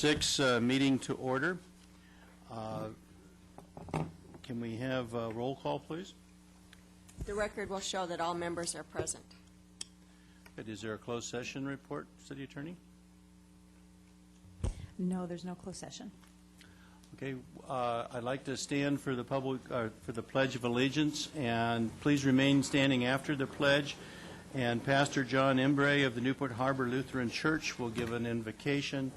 6 meeting to order. Can we have a roll call, please? The record will show that all members are present. Is there a closed session report, City Attorney? No, there's no closed session. Okay, I'd like to stand for the for the Pledge of Allegiance, and please remain standing after the pledge. And Pastor John Embree of the Newport Harbor Lutheran Church will give an invocation.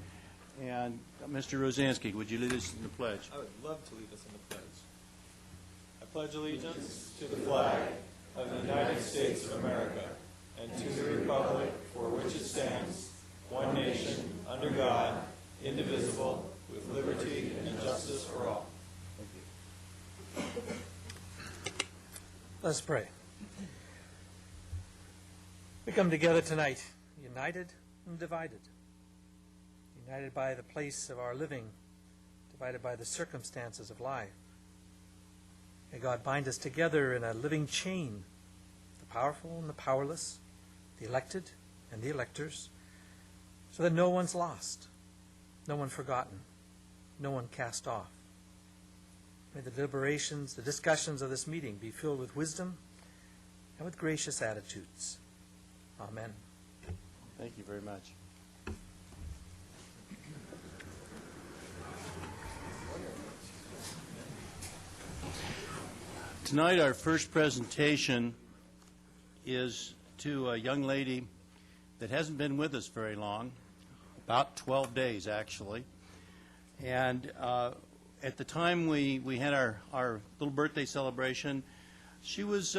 And Mr. Rosansky, would you lead us in the pledge? I would love to lead us in the pledge. I pledge allegiance to the flag of the United States of America and to the republic for which it stands, one nation, under God, indivisible, with liberty and justice for all. Let's pray. We come together tonight, united and divided. United by the place of our living, divided by the circumstances of life. May God bind us together in a living chain, the powerful and the powerless, the elected and the electors, so that no one's lost, no one forgotten, no one cast off. May the deliberations, the discussions of this meeting be filled with wisdom and with gracious attitudes. Amen. Thank you very much. Tonight, our first presentation is to a young lady that hasn't been with us very long, about 12 days, actually. And at the time we had our little birthday celebration, she was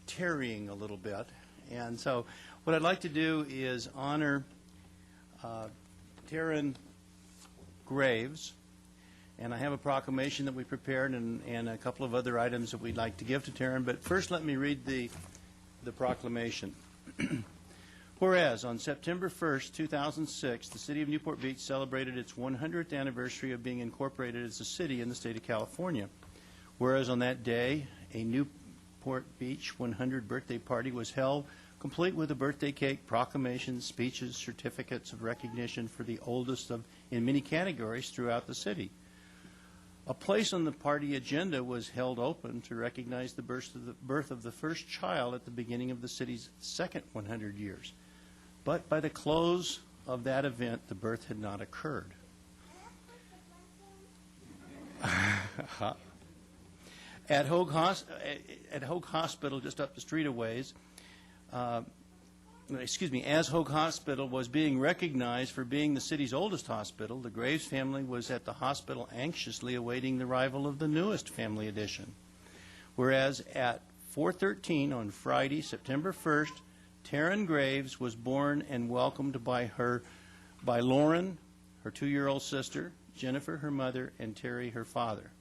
tarrying a little bit. And so what I'd like to do is honor Taryn Graves. And I have a proclamation that we prepared and a couple of other items that we'd like to give to Taryn. But first, let me read the proclamation. Whereas, on September 1st, 2006, the City of Newport Beach celebrated its 100th anniversary of being incorporated as a city in the state of California. Whereas, on that day, a Newport Beach 100 birthday party was held, complete with a birthday cake, proclamations, speeches, certificates of recognition for the oldest in many categories throughout the city. A place on the party agenda was held open to recognize the birth of the first child at the beginning of the city's second 100 years. But by the close of that event, the birth had not occurred. At Hoag Hospital, just up the street a ways, as Hoag Hospital was being recognized for being the city's oldest hospital, the Graves family was at the hospital anxiously awaiting the arrival of the newest family addition. Whereas at 4:13 on Friday, September 1st, Taryn Graves was born and welcomed by Lauren, her 2-year-old sister, Jennifer, her mother, and Terry, her father.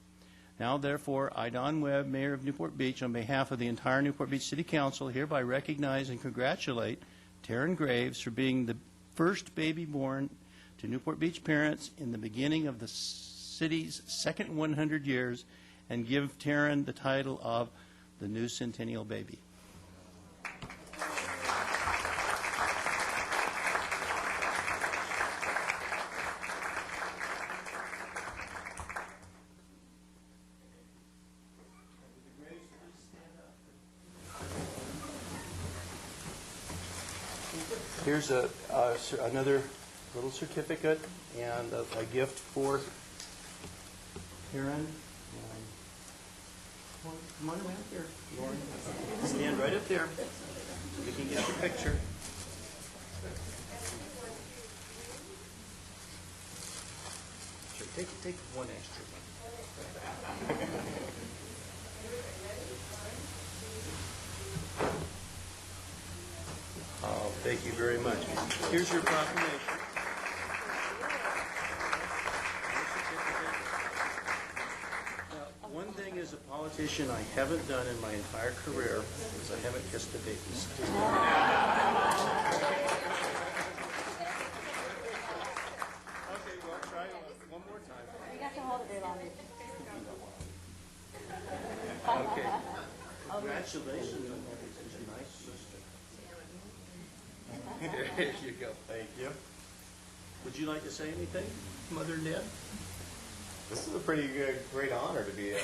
Now, therefore, I, Don Webb, Mayor of Newport Beach, on behalf of the entire Newport Beach City Council, hereby recognize and congratulate Taryn Graves for being the first baby born to Newport Beach parents in the beginning of the city's second 100 years, and give Taryn the title of the new Centennial baby. Here's another little certificate and a gift for Taryn. Come on around here, Lauren. Stand right up there so we can get the picture. Sure, take one extra one. Oh, thank you very much. Here's your proclamation. Now, one thing as a politician I haven't done in my entire career is I haven't kissed a baby's. Okay, well, try one more time. You got to hold it there longer. Okay. Congratulations on having such a nice sister. There you go. Thank you. Would you like to say anything, Mother and Dad? This is a pretty great honor to be a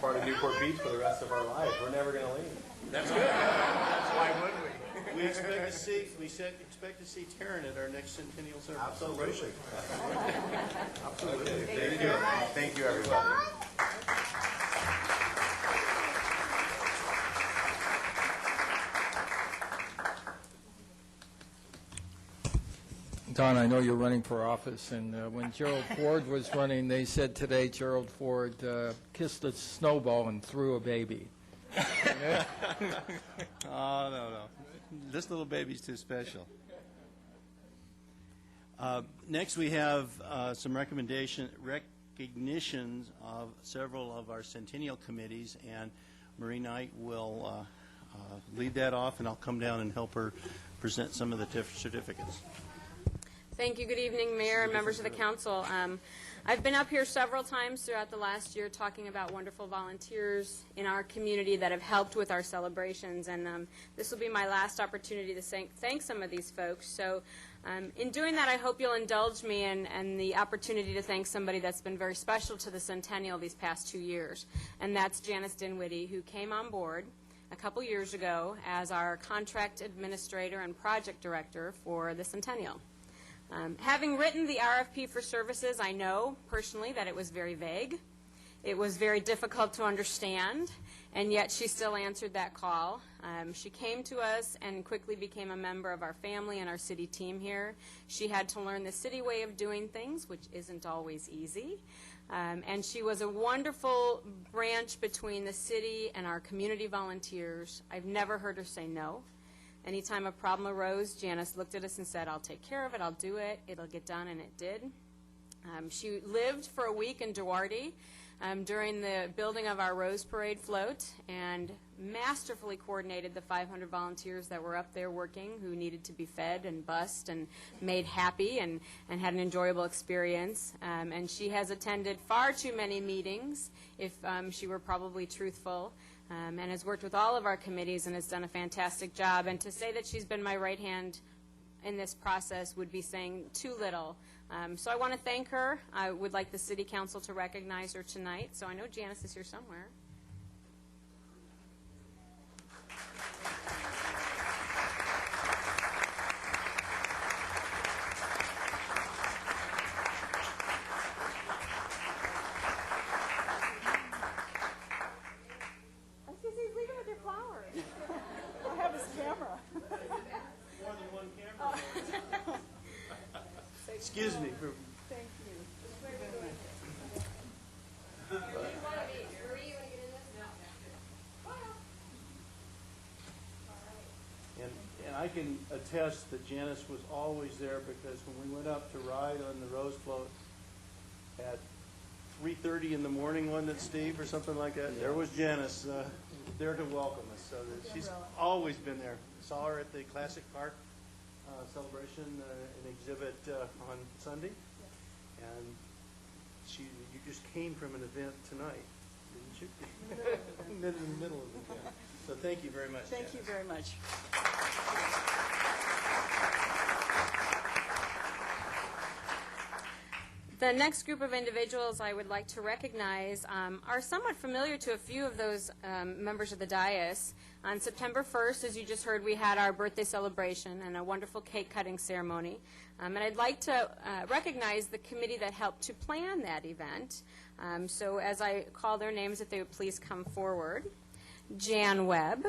part of Newport Beach for the rest of our lives. We're never going to leave. That's good. Why would we? We expect to see Taryn at our next centennial celebration. Absolutely. Thank you. Thank you, everybody. Don, I know you're running for office, and when Gerald Ford was running, they said today Gerald Ford kissed a snowball and threw a baby. Oh, no. This little baby's too special. Next, we have some recognitions of several of our centennial committees, and Marie Knight will lead that off, and I'll come down and help her present some of the certificates. Thank you. Good evening, Mayor and members of the council. I've been up here several times throughout the last year talking about wonderful volunteers in our community that have helped with our celebrations, and this will be my last opportunity to thank some of these folks. So in doing that, I hope you'll indulge me in the opportunity to thank somebody that's been very special to the Centennial these past 2 years, and that's Janice Dinwiddie, who came on board a couple years ago as our contract administrator and project director for the Centennial. Having written the RFP for services, I know personally that it was very vague. It was very difficult to understand, and yet she still answered that call. She came to us and quickly became a member of our family and our city team here. She had to learn the city way of doing things, which isn't always easy. And she was a wonderful branch between the city and our community volunteers. I've never heard her say no. Anytime a problem arose, Janice looked at us and said, I'll take care of it, I'll do it, it'll get done, and it did. She lived for a week in Duarte during the building of our Rose Parade float and masterfully coordinated the 500 volunteers that were up there working who needed to be fed and bussed and made happy and had an enjoyable experience. And she has attended far too many meetings, if she were probably truthful. And has worked with all of our committees and has done a fantastic job. And to say that she's been my right hand in this process would be saying too little. So I want to thank her. I would like the City Council to recognize her tonight. So I know Janice is here somewhere. Excuse me. Thank you. And I can attest that Janice was always there, because when we went up to ride on the Rose Float at 3:30 in the morning, wasn't it, Steve, or something like that? There was Janice there to welcome us. So that she's always been there. Saw her at the Classic Park celebration, an exhibit on Sunday, and you just came from an event tonight, didn't you? In the middle of the event. So thank you very much. Thank you very much. The next group of individuals I would like to recognize are somewhat familiar to a few of those members of the dais. On September 1st, as you just heard, we had our birthday celebration and a wonderful cake cutting ceremony. And I'd like to recognize the committee that helped to plan that event. So as I call their names, if they would please come forward. Jan Webb.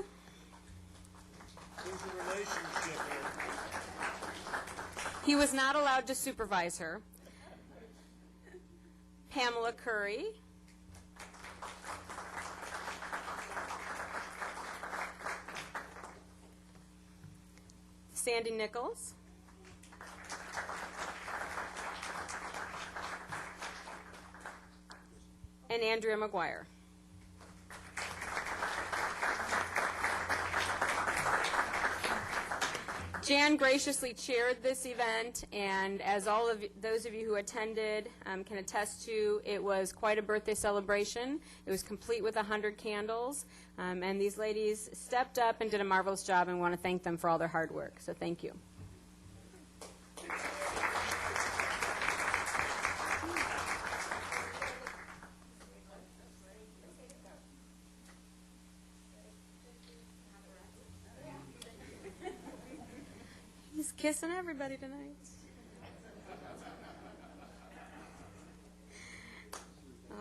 There's a relationship here. He was not allowed to supervise her. Pamela Curry. Sandy Nichols. And Andrea McGuire. Jan graciously chaired this event, and as all of those of you who attended can attest to, it was quite a birthday celebration. It was complete with 100 candles, and these ladies stepped up and did a marvelous job, and we want to thank them for all their hard work. So thank you. kissing everybody tonight.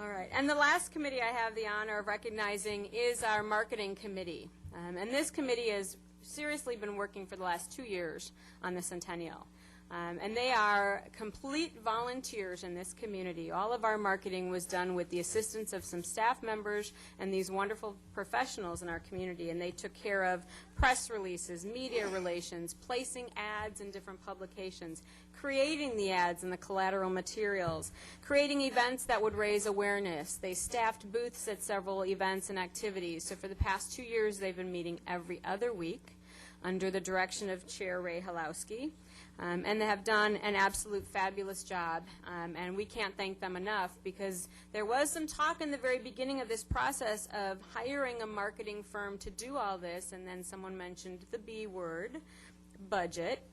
All right. And the last committee I have the honor of recognizing is our marketing committee. And this committee has seriously been working for the last 2 years on the Centennial. And they are complete volunteers in this community. All of our marketing was done with the assistance of some staff members and these wonderful professionals in our community. And they took care of press releases, media relations, placing ads in different publications, creating the ads and the collateral materials, creating events that would raise awareness. They staffed booths at several events and activities. So for the past 2 years, they've been meeting every other week under the direction of Chair Ray Halowski. And they have done an absolute fabulous job, and we can't thank them enough, because there was some talk in the very beginning of this process of hiring a marketing firm to do all this, and then someone mentioned the B word, budget.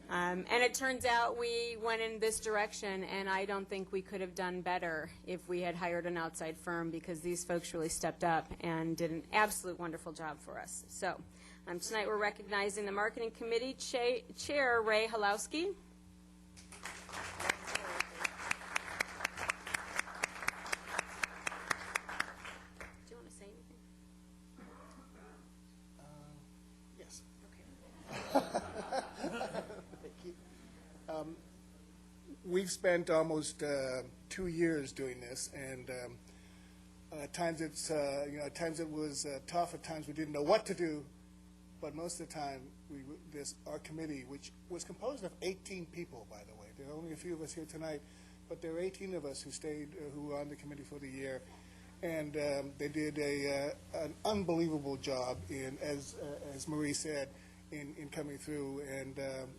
And it turns out we went in this direction, and I don't think we could have done better if we had hired an outside firm, because these folks really stepped up and did an absolute wonderful job for us. So tonight we're recognizing the Marketing Committee Chair, Ray Halowski. Do you want to say anything? Yes. Okay. Thank you. We've spent almost 2 years doing this, and at times it's at times it was tough. At times we didn't know what to do, but most of the time our committee, which was composed of 18 people, by the way. There are only a few of us here tonight, but there are 18 of us who stayed, who were on the committee for the year, and they did an unbelievable job in, as Marie said, in coming through, and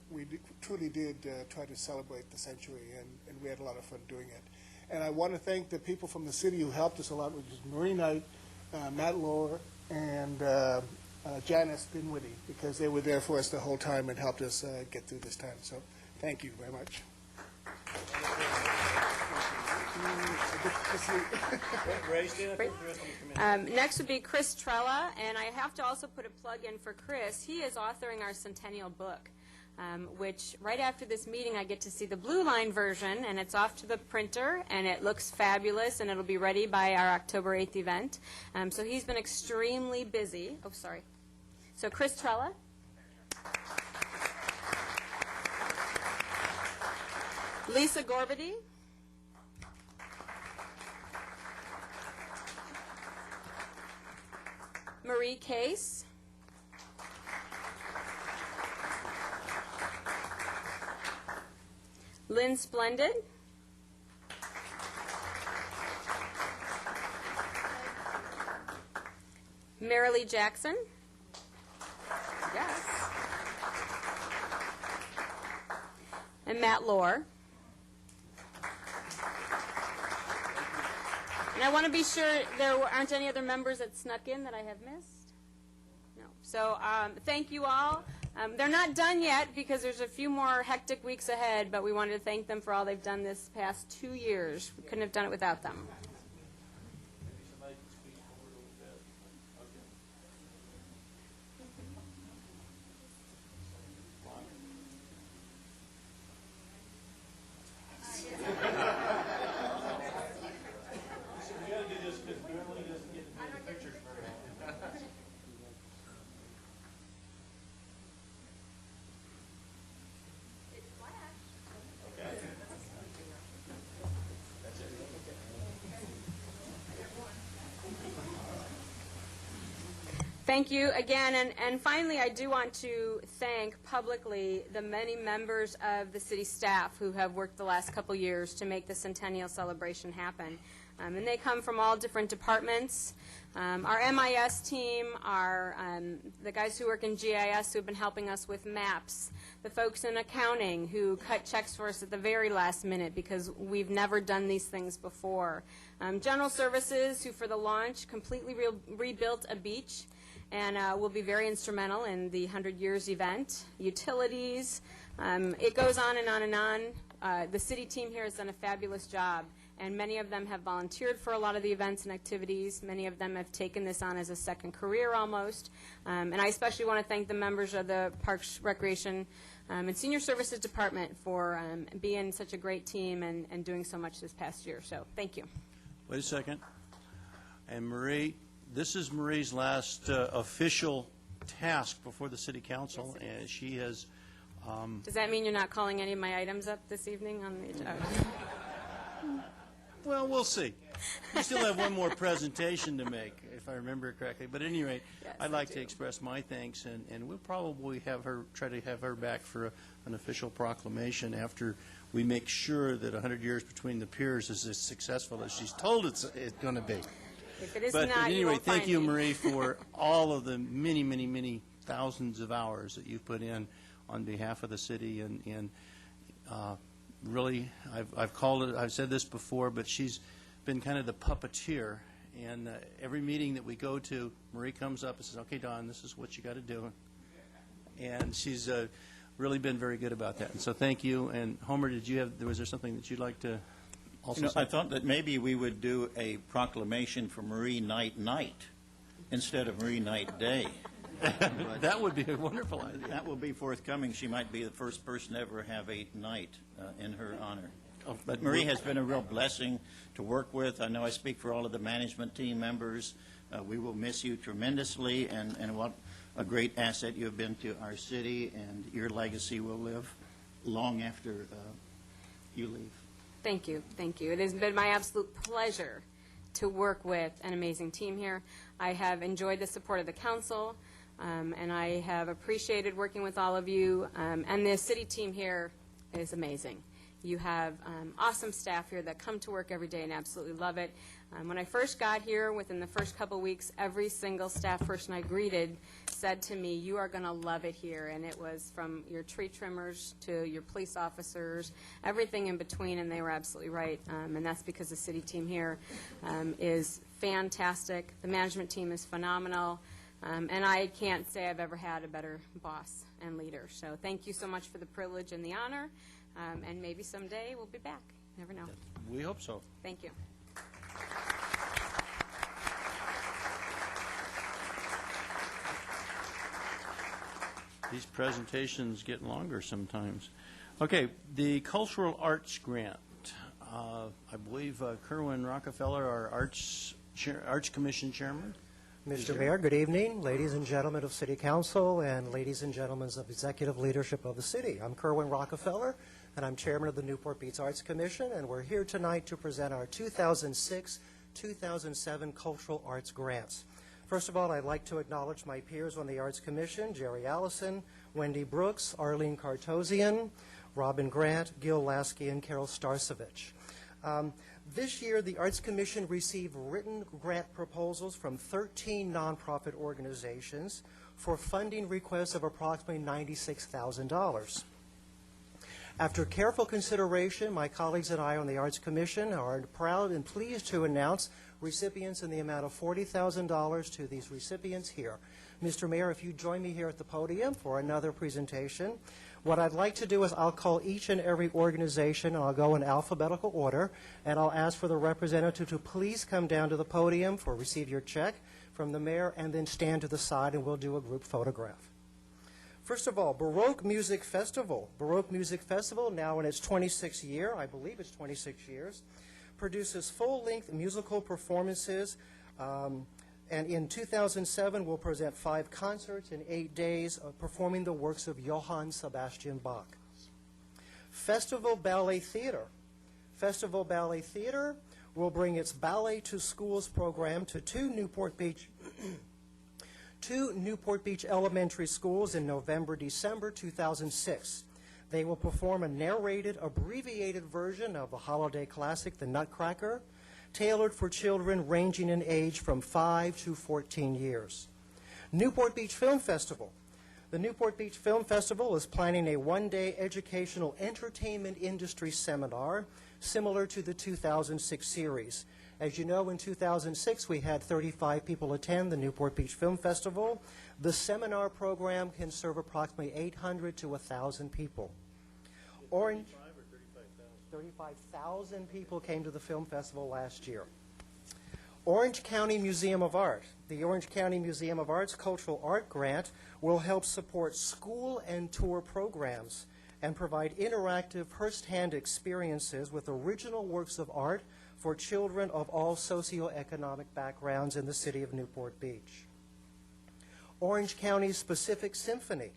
we truly did try to celebrate the century, and we had a lot of fun doing it. And I want to thank the people from the city who helped us a lot, which is Marie Knight, Matt Lohr, and Janice Dinwiddie, because they were there for us the whole time and helped us get through this time. So thank you very much. Next would be Chris Trella, and I have to also put a plug in for Chris. He is authoring our Centennial book, which right after this meeting I get to see the blue line version, and it's off to the printer, and it looks fabulous, and it'll be ready by our October 8th event. So he's been extremely busy. Oh, sorry. So Chris Trella. Lisa Gorbedy. Marie Case. Lynn Splendid. Marilee Jackson. Yes. And Matt Lohr. And I want to be sure there aren't any other members that snuck in that I have missed. No. So thank you all. They're not done yet because there's a few more hectic weeks ahead, but we wanted to thank them for all they've done this past 2 years. We couldn't have done it without them. Thank you again, and finally I do want to thank publicly the many members of the city staff who have worked the last couple years to make the Centennial celebration happen. And they come from all different departments. Our MIS team, the guys who work in GIS who have been helping us with maps, the folks in accounting who cut checks for us at the very last minute because we've never done these things before. General services who for the launch completely rebuilt a beach and will be very instrumental in the 100 Years event. Utilities, it goes on and on and on. The city team here has done a fabulous job, and many of them have volunteered for a lot of the events and activities. Many of them have taken this on as a second career almost. And I especially want to thank the members of the Parks, Recreation, and Senior Services Department for being such a great team and doing so much this past year. So thank you. Wait a second. And Marie, this is Marie's last official task before the City Council, and she has... Does that mean you're not calling any of my items up this evening on the agenda? Well, we'll see. We still have one more presentation to make, if I remember correctly. But at any rate, Yes, I'd I like do. to express my thanks, and we'll probably have her, try to have her back for an official proclamation after we make sure that 100 years between the peers is as successful as she's told it's going to be. If it is But not, at any you rate, won't thank find you, me. Marie, for all of the many, many, many thousands of hours that you've put in on behalf of the city, and really, I've said this before, but she's been kind of the puppeteer, and every meeting that we go to, Marie comes up and says, "Okay, Don, this is what you got to do," and she's really been very good about that. And so thank you. And Homer, was there something that you'd like to also say? I thought that maybe we would do a proclamation for Marie Night instead of Marie Night Day. That would be a wonderful idea. That will be forthcoming. She might be the first person to ever have a night in her honor. But Marie has been a real blessing to work with. I know I speak for all of the management team members. We will miss you tremendously, and what a great asset you have been to our city, and your legacy will live long after you leave. Thank you. Thank you. It has been my absolute pleasure to work with an amazing team here. I have enjoyed the support of the council, and I have appreciated working with all of you. And the city team here is amazing. You have awesome staff here that come to work every day and absolutely love it. When I first got here, within the first couple weeks, every single staff person I greeted said to me, "You are going to love it here." And it was from your tree trimmers to your police officers, everything in between, and they were absolutely right. And that's because the city team here is fantastic. The management team is phenomenal. And I can't say I've ever had a better boss and leader. So thank you so much for the privilege and the honor. And maybe someday we'll be back. Never know. We hope so. Thank you. These presentations get longer sometimes. Okay, the Cultural Arts Grant. I believe Kerwin Rockefeller, our Arts Commission Chairman. Mr. Mayor, good evening, ladies and gentlemen of City Council and ladies and gentlemen of executive leadership of the city. I'm Kerwin Rockefeller, and I'm chairman of the Newport Beach Arts Commission, and we're here tonight to present our 2006-2007 Cultural Arts Grants. First of all, I'd like to acknowledge my peers on the Arts Commission, Jerry Allison, Wendy Brooks, Arlene Kartosian, Robin Grant, Gil Lasky, and Carol Starcevich. This year, the Arts Commission received written grant proposals from 13 nonprofit organizations for funding requests of approximately $96,000. After careful consideration, my colleagues and I on the Arts Commission are proud and pleased to announce recipients in the amount of $40,000 to these recipients here. Mr. Mayor, if you join me here at the podium for another presentation, what I'd like to do is I'll call each and every organization, and I'll go in alphabetical order, and I'll ask for the representative to please come down to the podium for receive your check from the mayor, and then stand to the side, and we'll do a group photograph. First of all, Baroque Music Festival. Baroque Music Festival, now in its 26th year, I believe it's 26 years, produces full-length musical performances, and in 2007 will present 5 concerts in 8 days of performing the works of Johann Sebastian Bach. Festival Ballet Theater. Festival Ballet Theater will bring its Ballet to Schools program to two Newport Beach elementary schools in November, December 2006. They will perform a narrated, abbreviated version of the holiday classic, The Nutcracker, tailored for children ranging in age from 5 to 14 years. Newport Beach Film Festival. The Newport Beach Film Festival is planning a one-day educational entertainment industry seminar similar to the 2006 series. As you know, in 2006, we had 35 people attend the Newport Beach Film Festival. The seminar program can serve approximately 800 to 1,000 people. 35,000 people came to the film festival last year. Orange County Museum of Art. The Orange County Museum of Art's Cultural Art Grant will help support school and tour programs and provide interactive first-hand experiences with original works of art for children of all socioeconomic backgrounds in the city of Newport Beach. Orange County's Pacific Symphony.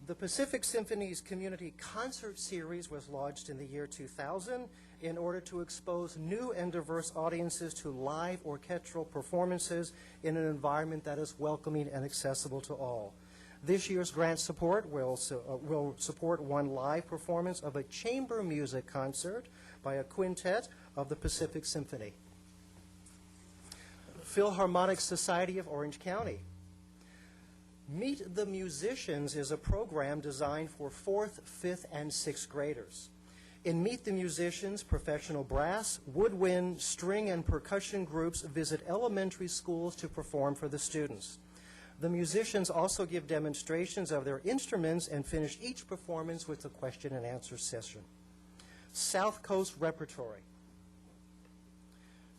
The Pacific Symphony's Community Concert Series was launched in the year 2000 in order to expose new and diverse audiences to live orchestral performances in an environment that is welcoming and accessible to all. This year's grant support will support one live performance of a chamber music concert by a quintet of the Pacific Symphony. Philharmonic Society of Orange County. Meet the Musicians is a program designed for 4th, 5th, and 6th graders. In Meet the Musicians, professional brass, woodwind, string, and percussion groups visit elementary schools to perform for the students. The musicians also give demonstrations of their instruments and finish each performance with a question and answer session. South Coast Repertory.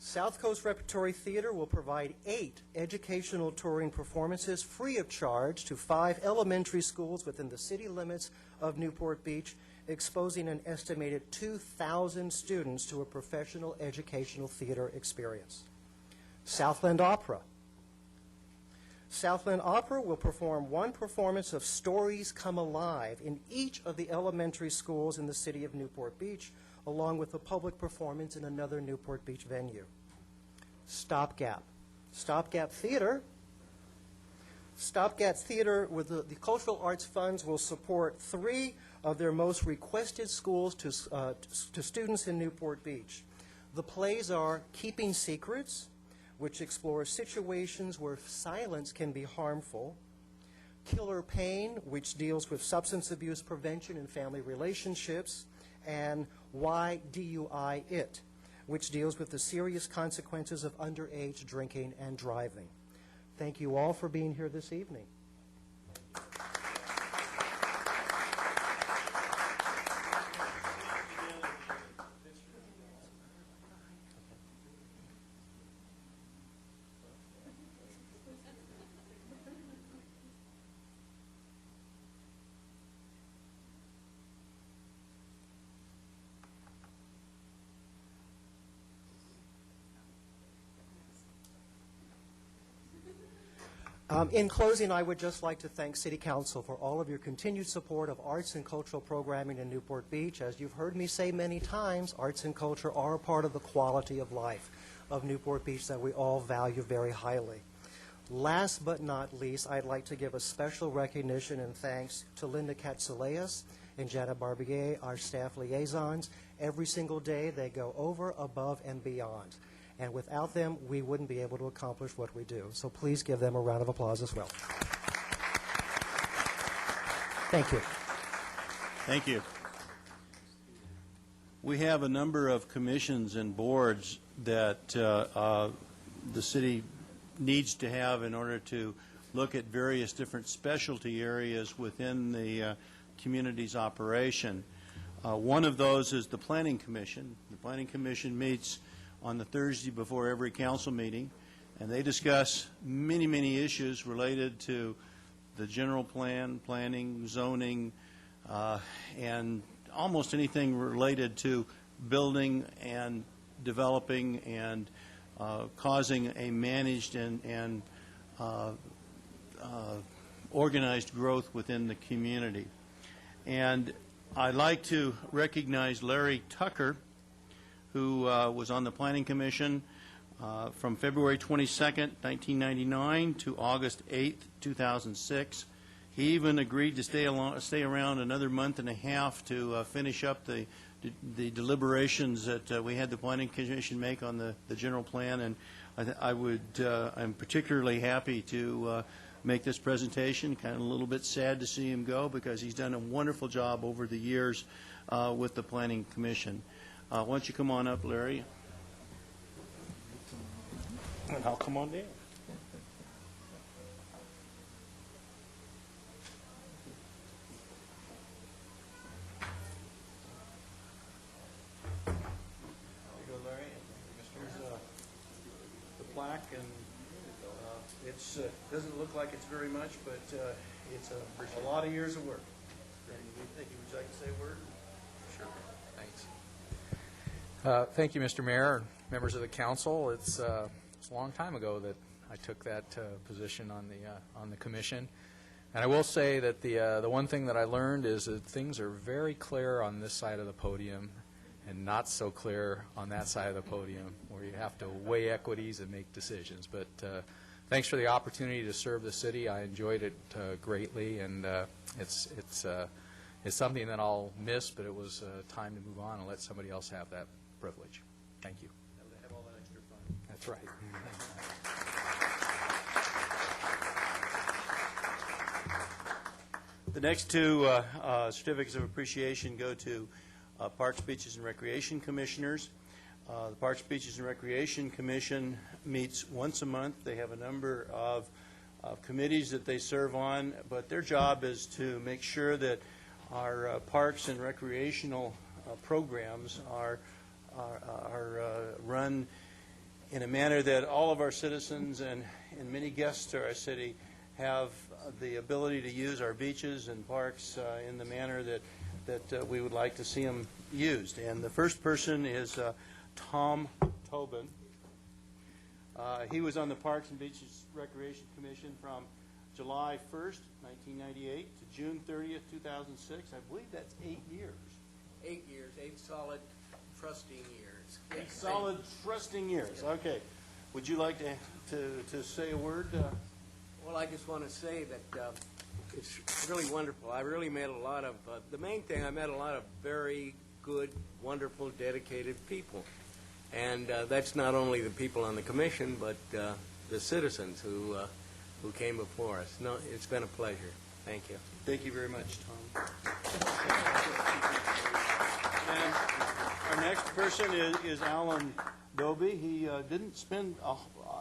South Coast Repertory Theater will provide 8 educational touring performances free of charge to 5 elementary schools within the city limits of Newport Beach, exposing an estimated 2,000 students to a professional educational theater experience. Southland Opera. Southland Opera will perform one performance of Stories Come Alive in each of the elementary schools in the city of Newport Beach, along with a public performance in another Newport Beach venue. Stopgap. Stopgap Theater. Stopgap Theater with the Cultural Arts Funds will support 3 of their most requested schools to students in Newport Beach. The plays are Keeping Secrets, which explores situations where silence can be harmful, Killer Pain, which deals with substance abuse prevention and family relationships, and Why DUI It, which deals with the serious consequences of underage drinking and driving. Thank you all for being here this evening. In closing, I would just like to thank City Council for all of your continued support of arts and cultural programming in Newport Beach. As you've heard me say many times, arts and culture are a part of the quality of life of Newport Beach that we all value very highly. Last but not least, I'd like to give a special recognition and thanks to Linda Katsouleas and Janet Barbier, our staff liaisons. Every single day, they go over, above, and beyond. And without them, we wouldn't be able to accomplish what we do. So please give them a round of applause as well. Thank you. Thank you. We have a number of commissions and boards that the city needs to have in order to look at various different specialty areas within the community's operation. One of those is the Planning Commission. The Planning Commission meets on the Thursday before every council meeting, and they discuss many, many issues related to the general plan, planning, zoning, and almost anything related to building and developing and causing a managed and organized growth within the community. And I'd like to recognize Larry Tucker, who was on the Planning Commission from February 22nd, 1999 to August 8th, 2006. He even agreed to stay around another month and a half to finish up the deliberations that we had the Planning Commission make on the general plan, and I'm particularly happy to make this presentation. Kind of a little bit sad to see him go because he's done a wonderful job over the years with the Planning Commission. Why don't you come on up, Larry? And I'll come on down. plaque, and it's doesn't look like it's very much, but it's a lot of years of work. Thank you. Would you like to say a word? Sure. Thanks. Thank you, Mr. Mayor, and members of the council. It's a long time ago that I took that position on the commission. And I will say that the one thing that I learned is that things are very clear on this side of the podium and not so clear on that side of the podium, where you have to weigh equities and make decisions. But thanks for the opportunity to serve the city. I enjoyed it greatly, and it's something that I'll miss, but it was time to move on and let somebody else have that privilege. Thank you. Have all that extra fun. That's right. The next two certificates of appreciation go to Parks, Beaches, and Recreation Commissioners. The Parks, Beaches, and Recreation Commission meets once a month. They have a number of committees that they serve on, but their job is to make sure that our parks and recreational programs are run in a manner that all of our citizens and many guests to our city have the ability to use our beaches and parks in the manner that we would like to see them used. And the first person is Tom Tobin. He was on the Parks and Beaches Recreation Commission from July 1st, 1998 to June 30th, 2006. I believe that's 8 years. 8 years, 8 solid trusting years. 8 solid trusting years. Okay. Would you like to say a word? Well, I just want to say that it's really wonderful. I really met a lot of, the main thing, I met a lot of very good, wonderful, dedicated people. And that's not only the people on the commission, but the citizens who came before us. No, it's been a pleasure. Thank you. Thank you very much, Tom. And our next person is Alan Doby. He didn't spend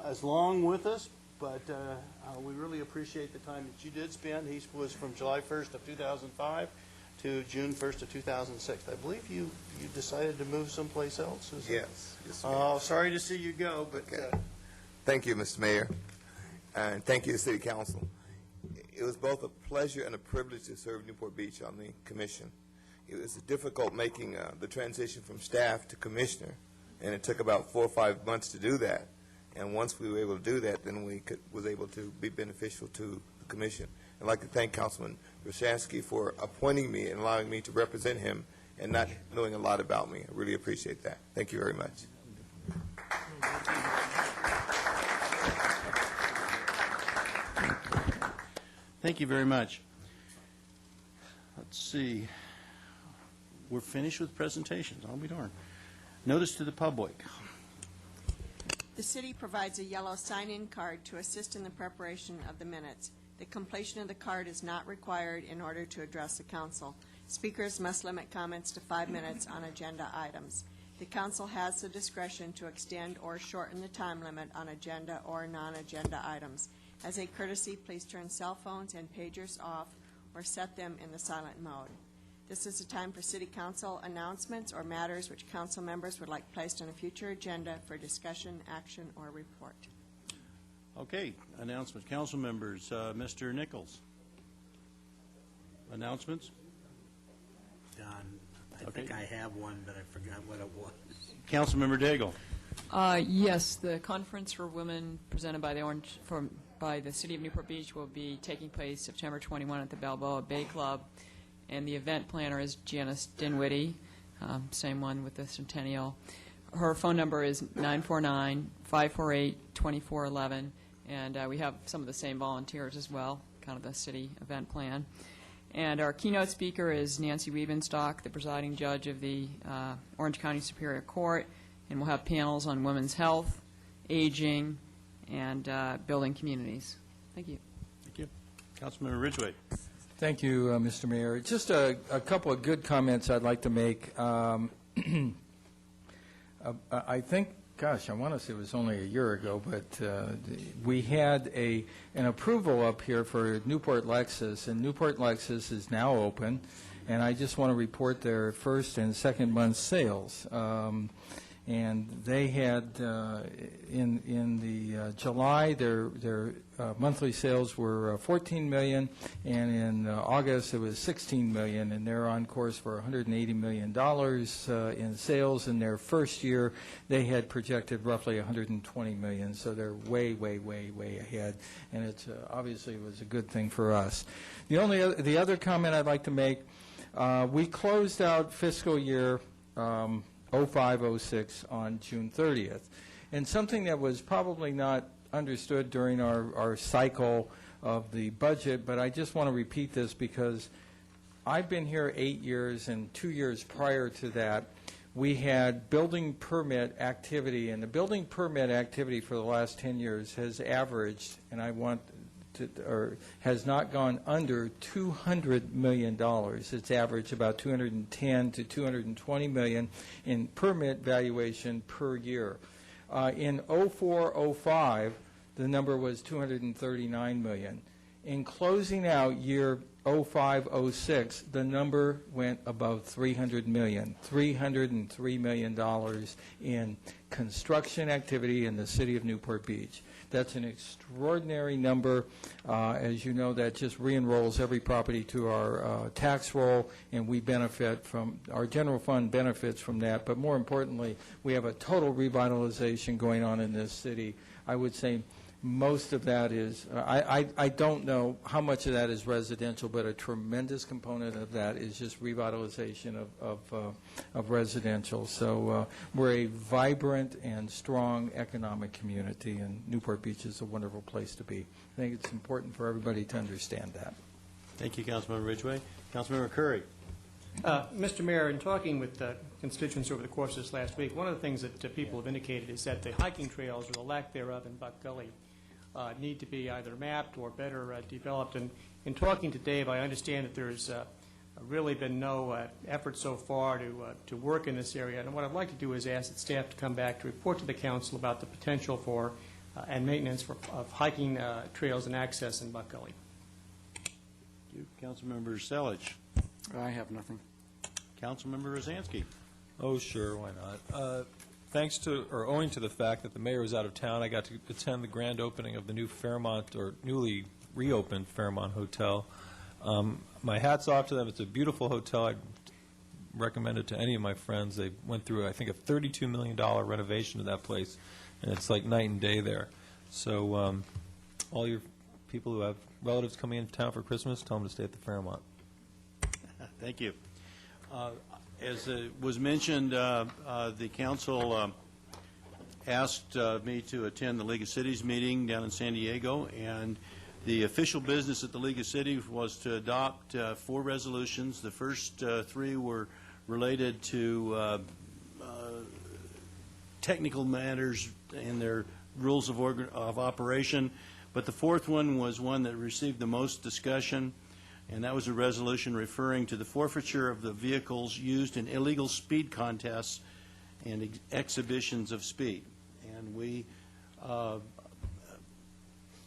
as long with us, but we really appreciate the time that you did spend. He was from July 1st of 2005 to June 1st of 2006. I believe you decided to move someplace else? Yes. Sorry to see you go, but... Okay. Thank you, Mr. Mayor, and thank you to City Council. It was both a pleasure and a privilege to serve Newport Beach on the commission. It was difficult making the transition from staff to commissioner, and it took about 4 or 5 months to do that. And once we were able to do that, then we was able to be beneficial to the commission. I'd like to thank Councilman Rosansky for appointing me and allowing me to represent him and not knowing a lot about me. I really appreciate that. Thank you very much. Thank you very much. Let's see. We're finished with presentations. I'll be darned. Notice to the public. The city provides a yellow sign-in card to assist in the preparation of the minutes. The completion of the card is not required in order to address the council. Speakers must limit comments to 5 minutes on agenda items. The council has the discretion to extend or shorten the time limit on agenda or non-agenda items. As a courtesy, please turn cell phones and pagers off or set them in the silent mode. This is a time for City Council announcements or matters which council members would like placed on a future agenda for discussion, action, or report. Okay, announcements. Council members, Mr. Nichols. Announcements? Don, I think I have one, but I forgot what it was. Councilmember Daigle. Yes, the Conference for Women presented by the City of Newport Beach will be taking place September 21 at the Balboa Bay Club, and the event planner is Janice Dinwiddie, same one with the Centennial. Her phone number is 949-548-2411, and we have some of the same volunteers as well, kind of the city event plan. And our keynote speaker is Nancy Wiebenstock, the presiding judge of the Orange County Superior Court, and we'll have panels on women's health, aging, and building communities. Thank you. Thank you. Councilmember Ridgway. Thank you, Mr. Mayor. Just a couple of good comments I'd like to make. I think, gosh, I want to say it was only a year ago, but we had an approval up here for Newport Lexus, and Newport Lexus is now open, and I just want to report their first and second month sales. and they had, in the July, their monthly sales were $14 million, and in August, it was $16 million, and they're on course for $180 million in sales. In their first year, they had projected roughly $120 million, so they're way, way, way, way ahead, and it's obviously it was a good thing for us. The other comment I'd like to make, we closed out fiscal year 05-06 on June 30th, and something that was probably not understood during our cycle of the budget, but I just want to repeat this because I've been here 8 years, and 2 years prior to that, we had building permit activity, and the building permit activity for the last 10 years has averaged, and has not gone under $200 million. It's averaged about $210 to $220 million in permit valuation per year. In 04-05, the number was $239 million. In closing out year 05-06, the number went above $300 million, $303 million in construction activity in the city of Newport Beach. That's an extraordinary number. As you know, that just re-enrolls every property to our tax roll, and we benefit from, our general fund benefits from that. But more importantly, we have a total revitalization going on in this city. I would say most of that is, I don't know how much of that is residential, but a tremendous component of that is just revitalization of residential. So we're a vibrant and strong economic community, and Newport Beach is a wonderful place to be. I think it's important for everybody to understand that. Thank you, Councilmember Ridgway. Councilmember Curry. Mr. Mayor, in talking with constituents over the course of this last week, one of the things that people have indicated is that the hiking trails, or the lack thereof, in Buck Gully need to be either mapped or better developed. And in talking to Dave, I understand that there's really been no effort so far to work in this area. And what I'd like to do is ask the staff to come back to report to the council about the potential for and maintenance of hiking trails and access in Buck Gully. Thank you. Councilmember Selledge. I have nothing. Councilmember Rosansky. Oh, sure, why not? Thanks to, or owing to the fact that the mayor was out of town, I got to attend the grand opening of the new Fairmont, or newly reopened Fairmont Hotel. My hat's off to them. It's a beautiful hotel. I'd recommend it to any of my friends. They went through, I think, a $32 million renovation of that place, and it's like night and day there. So all your people who have relatives coming into town for Christmas, tell them to stay at the Fairmont. Thank you. As was mentioned, the council asked me to attend the League of Cities meeting down in San Diego, and the official business at the League of Cities was to adopt 4 resolutions. The first 3 were related to technical matters and their rules of operation, but the 4th one was one that received the most discussion, and that was a resolution referring to the forfeiture of the vehicles used in illegal speed contests and exhibitions of speed. And we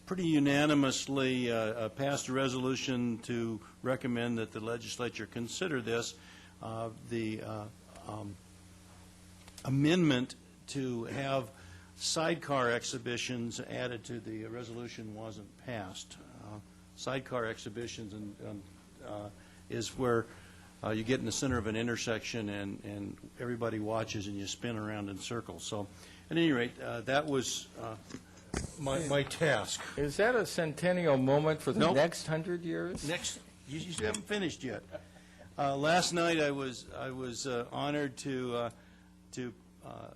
pretty unanimously passed a resolution to recommend that the legislature consider this. The amendment to have sidecar exhibitions added to the resolution wasn't passed. Sidecar exhibitions is where you get in the center of an intersection and everybody watches and you spin around in circles. So at any rate, that was my task. Is that a centennial moment for the Nope. next 100 years? Next, you haven't finished yet. Last night I was honored to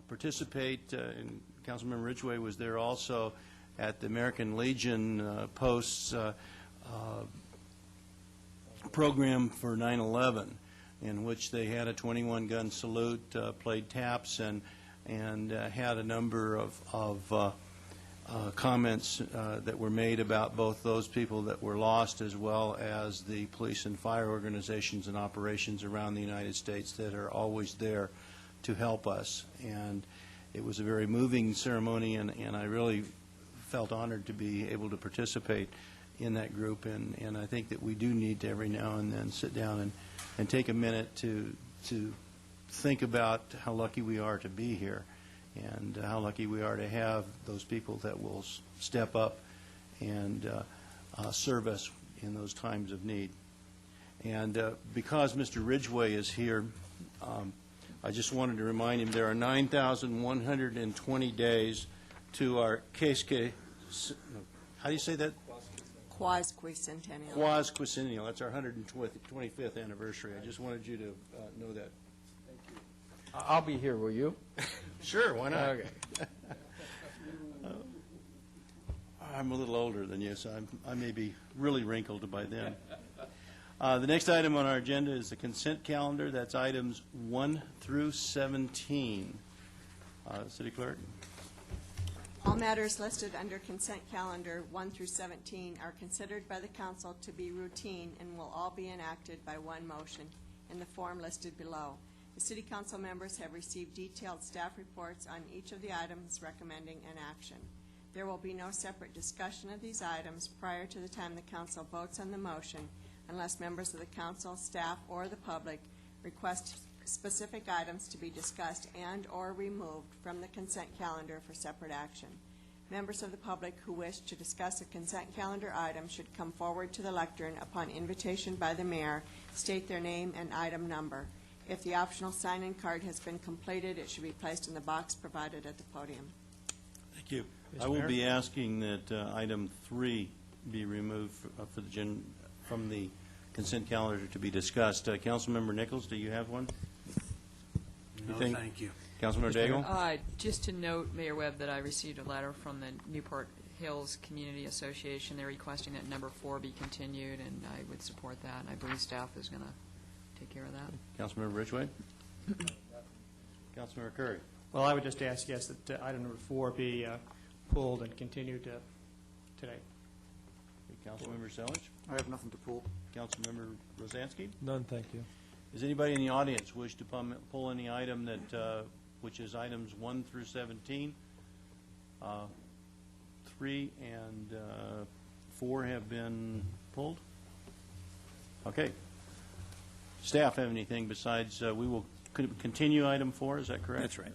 participate, and Councilmember Ridgway was there also, at the American Legion Post's program for 9/11, in which they had a 21-gun salute, played taps, and had a number of comments that were made about both those people that were lost as well as the police and fire organizations and operations around the United States that are always there to help us. And it was a very moving ceremony, and I really felt honored to be able to participate in that group, and I think that we do need to every now and then sit down and take a minute to think about how lucky we are to be here. and how lucky we are to have those people that will step up and serve us in those times of need. And because Mr. Ridgway is here, I just wanted to remind him there are 9,120 days to our how do you say that? Quasquicentennial. Quasquicentennial. That's our 125th anniversary. I just wanted you to know that. I'll be here, will you? Sure, why not? Okay. I'm a little older than you, so I may be really wrinkled by then. The next item on our agenda is the consent calendar. That's items 1 through 17. City Clerk? All matters listed under consent calendar 1 through 17 are considered by the council to be routine and will all be enacted by one motion in the form listed below. The city council members have received detailed staff reports on each of the items recommending an action. There will be no separate discussion of these items prior to the time the council votes on the motion unless members of the council, staff, or the public request specific items to be discussed and or removed from the consent calendar for separate action. Members of the public who wish to discuss a consent calendar item should come forward to the lectern upon invitation by the mayor, state their name and item number. If the optional sign-in card has been completed, it should be placed in the box provided at the podium. Thank you. I will be asking that item 3 be removed from the consent calendar to be discussed. Councilmember Nichols, do you have one? No, thank you. Councilmember Daigle? Just to note, Mayor Webb, that I received a letter from the Newport Hills Community Association. They're requesting that number 4 be continued, and I would support that. And I believe staff is going to take care of that. Councilmember Ridgway? Councilmember Curry? Well, I would just ask, yes, that item number 4 be pulled and continued today. Councilmember Selich? I have nothing to pull. Councilmember Rosansky? None, thank you. Does anybody in the audience wish to pull any item that, which is items 1 through 17? 3 and 4 have been pulled? Okay. Staff have anything besides, we will continue item 4, is that correct? That's right.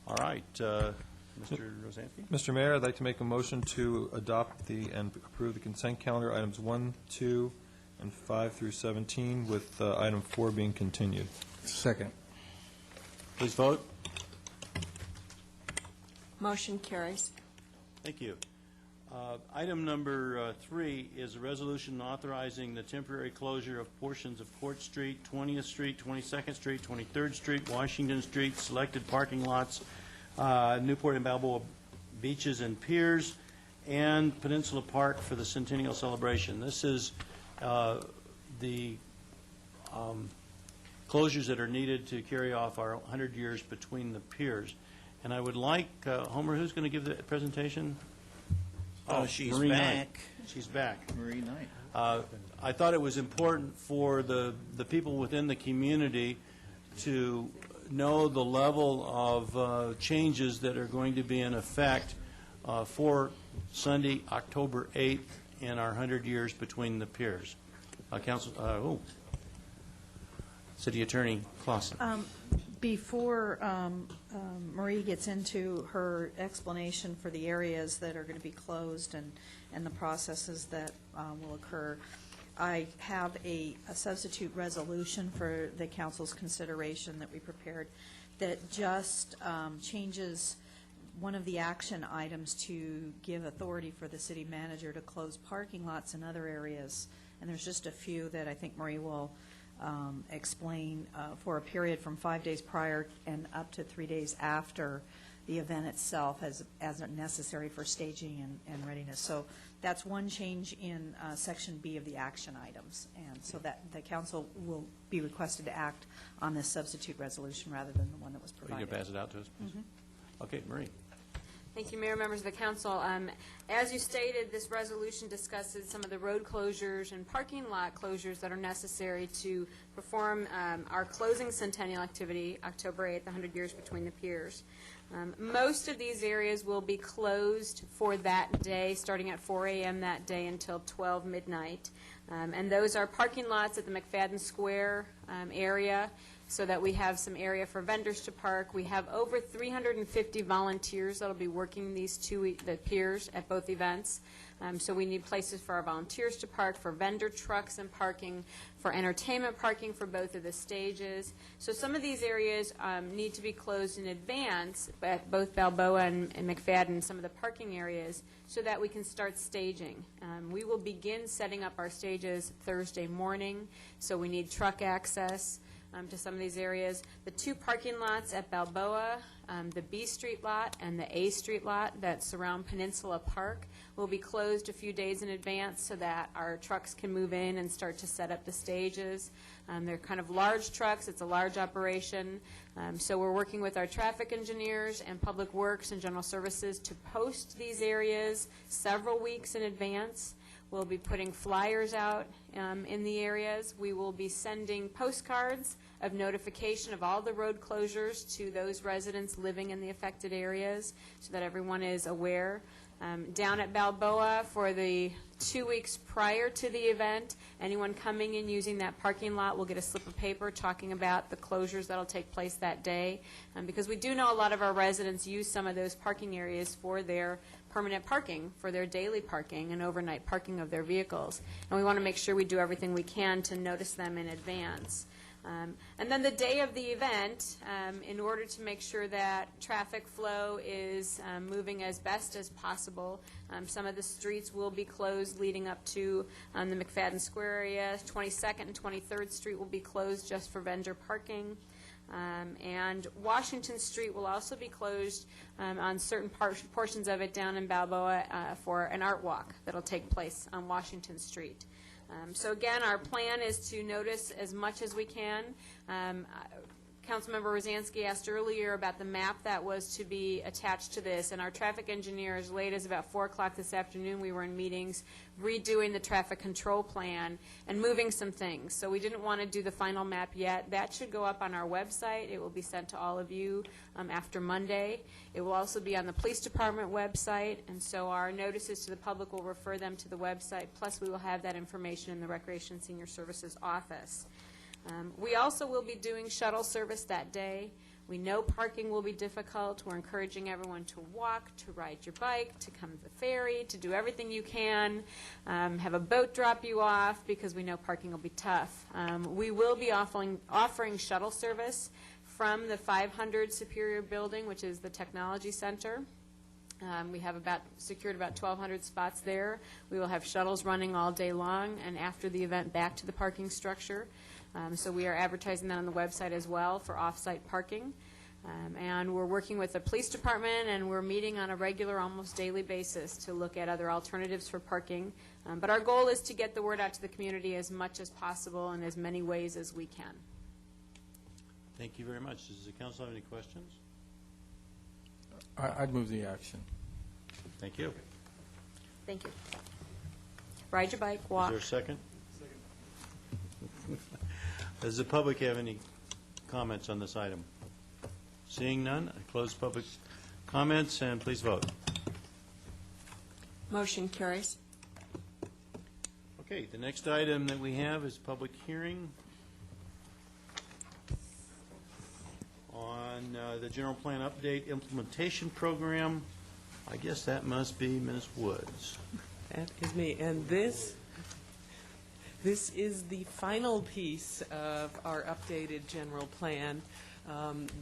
All right. Mr. Rosansky? Mr. Mayor, I'd like to make a motion to adopt and approve the consent calendar, items 1, 2, and 5 through 17, with item 4 being continued. Second. Please vote. Motion carries. Thank you. Item number 3 is a resolution authorizing the temporary closure of portions of Court Street, 20th Street, 22nd Street, 23rd Street, Washington Street, selected parking lots, Newport and Balboa beaches and piers, and Peninsula Park for the Centennial Celebration. This is the closures that are needed to carry off our 100 years between the piers. And I would like, Homer, who's going to give the presentation? She's Marie back. Knight. She's back. Marie Knight. I thought it was important for the people within the community to know the level of changes that are going to be in effect for Sunday, October 8th, in our 100 years between the piers. City Attorney Clausen. Before Marie gets into her explanation for the areas that are going to be closed and the processes that will occur, I have a substitute resolution for the council's consideration that we prepared that just changes one of the action items to give authority for the city manager to close parking lots in other areas. And there's just a few that I think Marie will explain for a period from 5 days prior and up to 3 days after the event itself as necessary for staging and readiness. So that's one change in Section B of the action items. And so that the council will be requested to act on this substitute resolution rather than the one that was provided. Are you going to pass it out to us, please? Okay, Marie. Thank you, Mayor, members of the council. As you stated, this resolution discusses some of the road closures and parking lot closures that are necessary to perform our closing centennial activity, October 8th, 100 years between the piers. Most of these areas will be closed for that day, starting at 4 a.m. that day until 12 midnight. And those are parking lots at the McFadden Square area, so that we have some area for vendors to park. We have over 350 volunteers that will be working the piers at both events. So we need places for our volunteers to park, for vendor trucks and parking, for entertainment parking for both of the stages. So some of these areas need to be closed in advance at both Balboa and McFadden, some of the parking areas, so that we can start staging. We will begin setting up our stages Thursday morning, so we need truck access to some of these areas. The two parking lots at Balboa, the B Street lot and the A Street lot that surround Peninsula Park, will be closed a few days in advance so that our trucks can move in and start to set up the stages. They're kind of large trucks. It's a large operation. So we're working with our traffic engineers and Public Works and General Services to post these areas several weeks in advance. We'll be putting flyers out in the areas. We will be sending postcards of notification of all the road closures to those residents living in the affected areas so that everyone is aware. Down at Balboa, for the 2 weeks prior to the event, anyone coming in using that parking lot will get a slip of paper talking about the closures that will take place that day. Because we do know a lot of our residents use some of those parking areas for their permanent parking, for their daily parking and overnight parking of their vehicles. And we want to make sure we do everything we can to notice them in advance. And then the day of the event, in order to make sure that traffic flow is moving as best as possible, some of the streets will be closed leading up to the McFadden Square area. 22nd and 23rd Street will be closed just for vendor parking. And Washington Street will also be closed on certain portions of it down in Balboa for an art walk that will take place on Washington Street. So again, our plan is to notice as much as we can. Councilmember Rosansky asked earlier about the map that was to be attached to this, and our traffic engineer, as late as about 4 o'clock this afternoon, we were in meetings redoing the traffic control plan and moving some things. So we didn't want to do the final map yet. That should go up on our website. It will be sent to all of you after Monday. It will also be on the police department website, and so our notices to the public will refer them to the website, plus we will have that information in the Recreation and Senior Services office. We also will be doing shuttle service that day. We know parking will be difficult. We're encouraging everyone to walk, to ride your bike, to come to the ferry, to do everything you can, have a boat drop you off, because we know parking will be tough. We will be offering shuttle service from the 500 Superior Building, which is the Technology Center. We have secured about 1,200 spots there. We will have shuttles running all day long and after the event back to the parking structure. So we are advertising that on the website as well for off-site parking. And we're working with the police department, and we're meeting on a regular, almost daily basis to look at other alternatives for parking. But our goal is to get the word out to the community as much as possible in as many ways as we can. Thank you very much. Does the council have any questions? I'd move the action. Thank you. Thank you. Ride your bike, walk. Is there a second? Does the public have any comments on this item? Seeing none, I close public comments, and please vote. Motion carries. Okay, the next item that we have is public hearing on the general plan update implementation program. I guess that must be Ms. Woods. That is me, and this is the final piece of our updated general plan.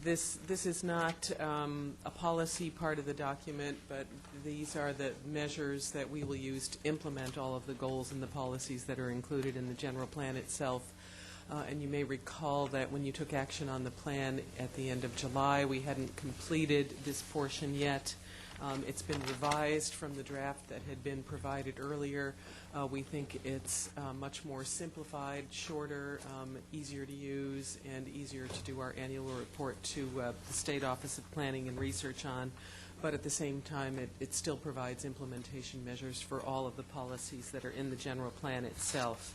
This is not a policy part of the document, but these are the measures that we will use to implement all of the goals and the policies that are included in the general plan itself. And you may recall that when you took action on the plan at the end of July, we hadn't completed this portion yet. It's been revised from the draft that had been provided earlier. We think it's much more simplified, shorter, easier to use, and easier to do our annual report to the State Office of Planning and Research on. But at the same time, it still provides implementation measures for all of the policies that are in the general plan itself.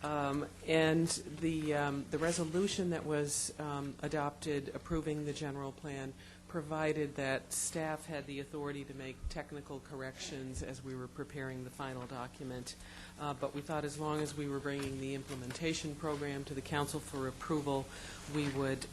And the resolution that was adopted approving the general plan provided that staff had the authority to make technical corrections as we were preparing the final document. But we thought as long as we were bringing the implementation program to the council for approval, we would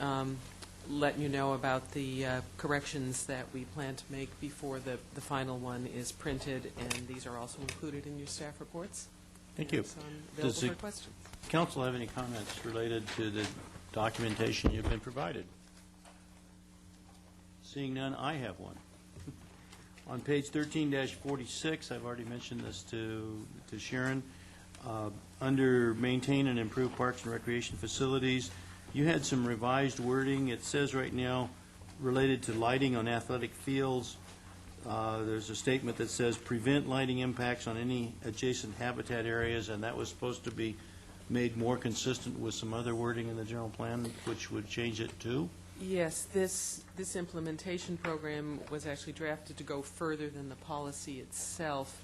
let you know about the corrections that we plan to make before the final one is printed, and these are also included in your staff reports. Thank you. So I'm Does available the for questions. council have any comments related to the documentation you've been provided? Seeing none, I have one. On page 13-46, I've already mentioned this to Sharon, under maintain and improve parks and recreation facilities, you had some revised wording. It says right now, related to lighting on athletic fields, there's a statement that says prevent lighting impacts on any adjacent habitat areas, and that was supposed to be made more consistent with some other wording in the general plan, which would change it to? Yes, this implementation program was actually drafted to go further than the policy itself.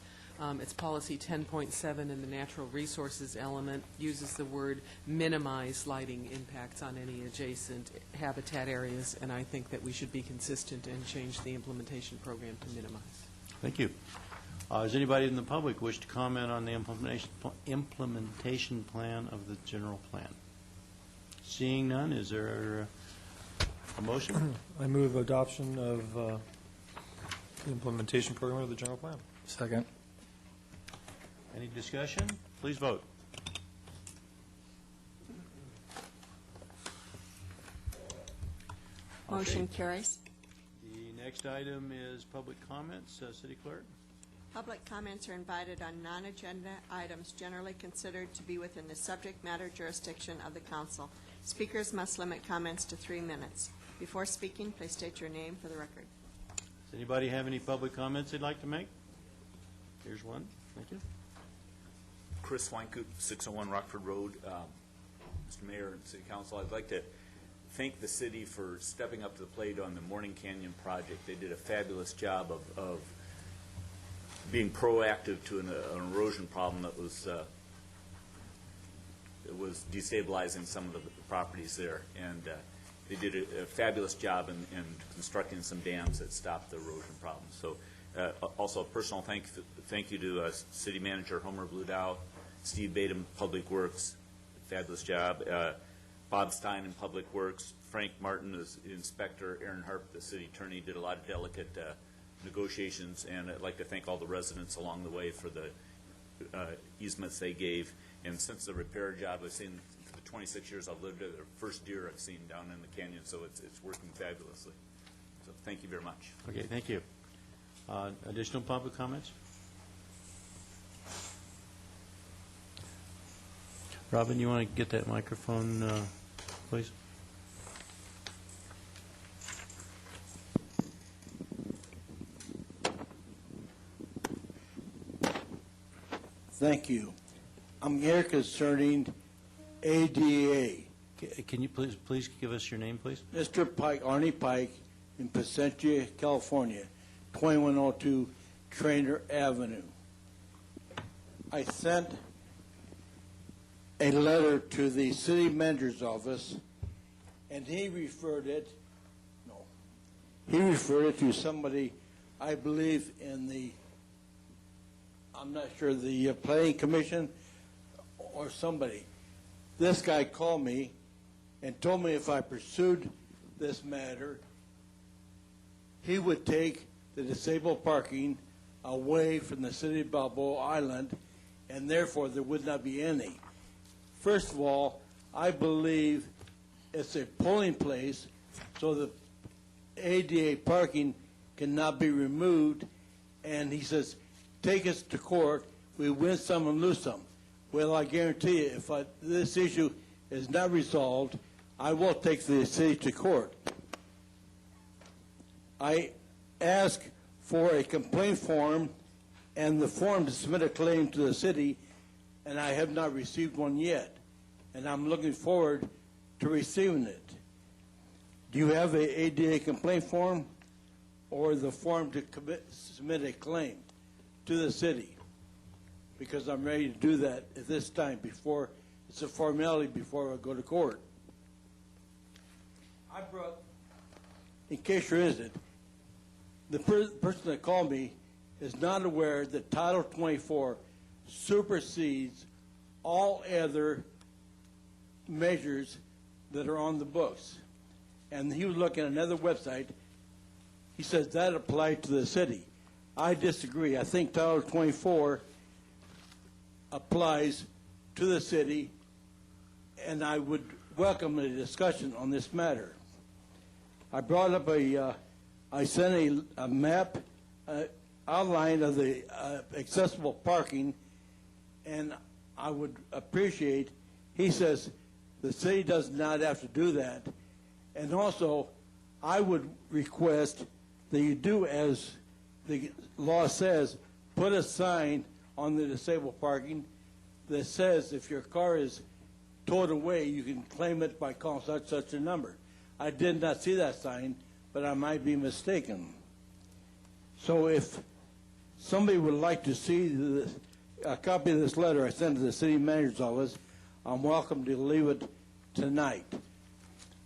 It's policy 10.7, and the natural resources element uses the word minimize lighting impacts on any adjacent habitat areas, and I think that we should be consistent and change the implementation program to minimize. Thank you. Does anybody in the public wish to comment on the implementation plan of the general plan? Seeing none, is there a motion? I move adoption of the implementation program of the general plan. Second. Any discussion? Please vote. Motion carries. The next item is public comments. City Clerk? Public comments are invited on non-agenda items generally considered to be within the subject matter jurisdiction of the council. Speakers must limit comments to 3 minutes. Before speaking, please state your name for the record. Does anybody have any public comments they'd like to make? Here's one. Thank you. Chris Weinkoop, 601 Rockford Road. Mr. Mayor and City Council, I'd like to thank the city for stepping up to the plate on the Morning Canyon project. They did a fabulous job of being proactive to an erosion problem that was it was destabilizing some of the properties there, and they did a fabulous job in constructing some dams that stopped the erosion problem. So also a personal thank you to City Manager Homer Bludow, Steve Batum, Public Works, fabulous job. Bob Stein in Public Works, Frank Martin as Inspector, Aaron Harp, the City Attorney, did a lot of delicate negotiations, and I'd like to thank all the residents along the way for the easements they gave. And since the repair job, I've seen for the 26 years I've lived there, the first deer I've seen down in the canyon, so it's working fabulously. So thank you very much. Okay, thank you. Additional public comments? Robin, you want to get that microphone, please? Thank you. I'm here concerning ADA. Can you please give us your name, please? Mr. Pike, Arnie Pike, in Placentia, California, 2102 Trainer Avenue. I sent a letter to the city manager's office, and he referred it to somebody, I believe, in the, I'm not sure, the planning commission or somebody. This guy called me and told me if I pursued this matter, he would take the disabled parking away from the city of Balboa Island, and therefore there would not be any. First of all, I believe it's a polling place, so the ADA parking cannot be removed, and he says, take us to court, we win some and lose some. Well, I guarantee you, if this issue is not resolved, I will take the city to court. I asked for a complaint form and the form to submit a claim to the city, and I have not received one yet, and I'm looking forward to receiving it. Do you have a ADA complaint form or the form to submit a claim to the city? Because I'm ready to do that at this time before, it's a formality before I go to court. I brought in case there isn't, the person that called me is not aware that Title 24 supersedes all other measures that are on the books. And he was looking at another website. He says that applies to the city. I disagree. I think Title 24 applies to the city, and I would welcome a discussion on this matter. I brought up I sent a map outline of the accessible parking, and I would appreciate, he says the city does not have to do that. And also, I would request that you do as the law says, put a sign on the disabled parking that says if your car is towed away, you can claim it by calling such a number. I did not see that sign, but I might be mistaken. So if somebody would like to see a copy of this letter I sent to the city manager's office, I'm welcome to leave it tonight.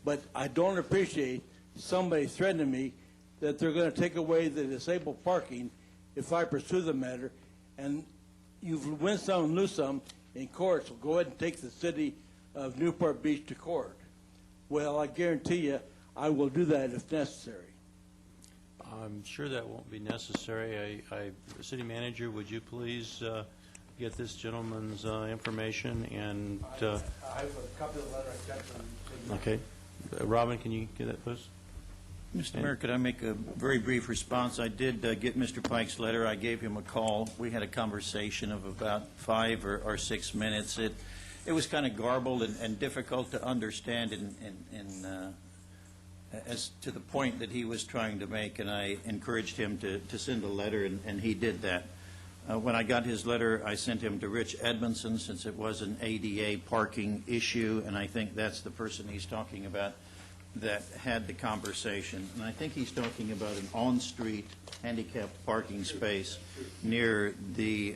But I don't appreciate somebody threatening me that they're going to take away the disabled parking if I pursue the matter. And you've win some and lose some in court, so go ahead and take the city of Newport Beach to court. Well, I guarantee you I will do that if necessary. I'm sure that won't be necessary. City Manager, would you please get this gentleman's information and... I have a copy of the letter I got from the city. Okay. Robin, can you get that, please? Mr. Mayor, could I make a very brief response? I did get Mr. Pike's letter. I gave him a call. We had a conversation of about 5 or 6 minutes. It was kind of garbled and difficult to understand as to the point that he was trying to make, and I encouraged him to send a letter, and he did that. When I got his letter, I sent him to Rich Edmondson, since it was an ADA parking issue, and I think that's the person he's talking about that had the conversation. And I think he's talking about an on-street handicapped parking space near the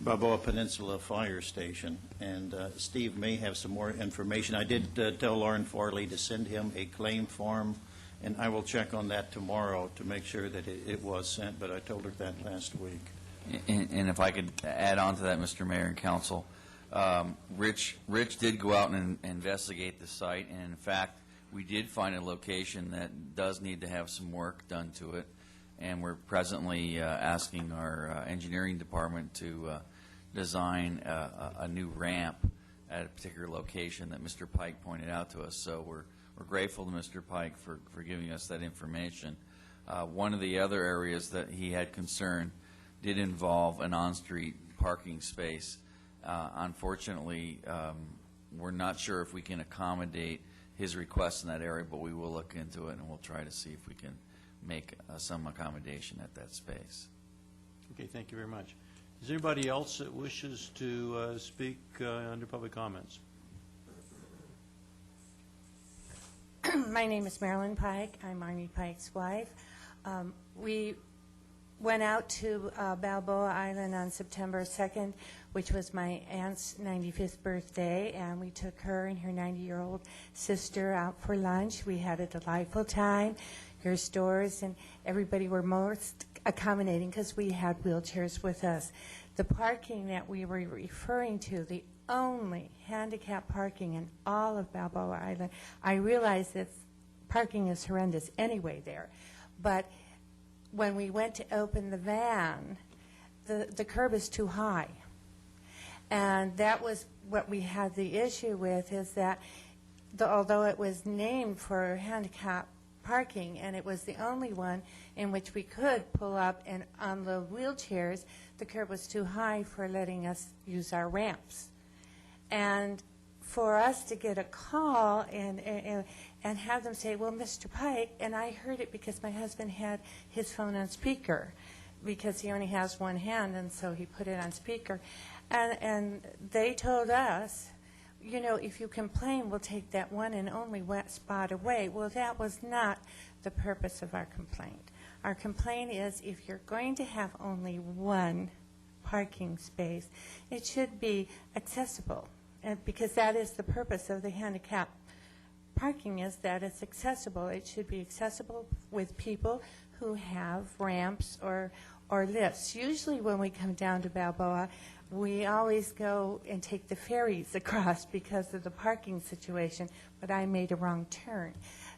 Balboa Peninsula Fire Station. And Steve may have some more information. I did tell Lauren Farley to send him a claim form, and I will check on that tomorrow to make sure that it was sent, but I told her that last week. And if I could add on to that, Mr. Mayor and Council, Rich did go out and investigate the site, and in fact, we did find a location that does need to have some work done to it, and we're presently asking our engineering department to design a new ramp at a particular location that Mr. Pike pointed out to us. So we're grateful to Mr. Pike for giving us that information. One of the other areas that he had concern did involve an on-street parking space. Unfortunately, we're not sure if we can accommodate his request in that area, but we will look into it and we'll try to see if we can make some accommodation at that space. Okay, thank you very much. Is there anybody else that wishes to speak under public comments? My name is Marilyn Pike. I'm Arnie Pike's wife. We went out to Balboa Island on September 2nd, which was my aunt's 95th birthday, and we took her and her 90-year-old sister out for lunch. We had a delightful time. Her stores and everybody were most accommodating because we had wheelchairs with us. The parking that we were referring to, the only handicap parking in all of Balboa Island, I realize that parking is horrendous anyway there, but when we went to open the van, the curb is too high. And that was what we had the issue with, is that although it was named for handicap parking and it was the only one in which we could pull up and unload wheelchairs, the curb was too high for letting us use our ramps. And for us to get a call and have them say, well, Mr. Pike, and I heard it because my husband had his phone on speaker because he only has one hand, and so he put it on speaker. And they told us, you know, if you complain, we'll take that one and only wet spot away. Well, that was not the purpose of our complaint. Our complaint is if you're going to have only one parking space, it should be accessible, because that is the purpose of the handicap parking is that it's accessible. It should be accessible with people who have ramps or lifts. Usually when we come down to Balboa, we always go and take the ferries across because of the parking situation, but I made a wrong turn.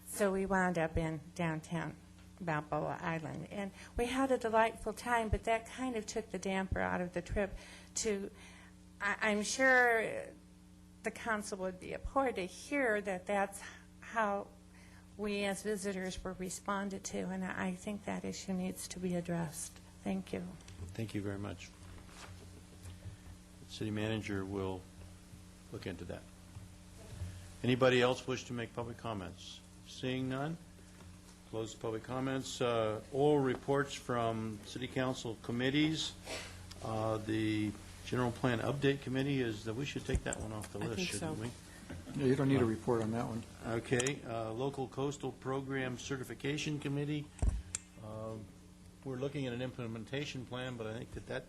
So we wound up in downtown Balboa Island. And we had a delightful time, but that kind of took the damper out of the trip to, I'm sure the council would be abhorred to hear that that's how we as visitors were responded to, and I think that issue needs to be addressed. Thank you. Thank you very much. The city manager will look into that. Anybody else wish to make public comments? Seeing none, close public comments. Oral reports from city council committees. The general plan update committee is that we should take that one off the list, shouldn't we? No, you don't need a report on that one. Okay. Local Coastal Program Certification Committee. We're looking at an implementation plan, but I think that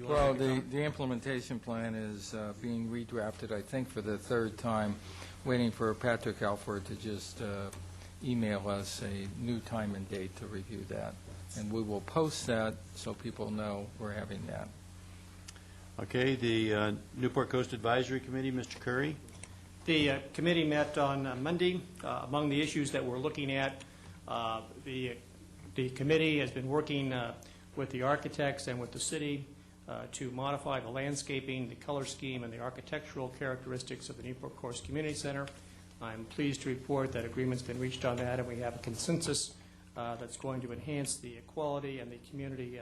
Well, the implementation plan is being redrafted, I think, for the third time, waiting for Patrick Alford to just email us a new time and date to review that. And we will post that so people know we're having that. Okay, the Newport Coast Advisory Committee, Mr. Curry. The committee met on Monday. Among the issues that we're looking at, the committee has been working with the architects and with the city to modify the landscaping, the color scheme, and the architectural characteristics of the Newport Coast Community Center. I'm pleased to report that agreement's been reached on that, and we have a consensus that's going to enhance the quality and the community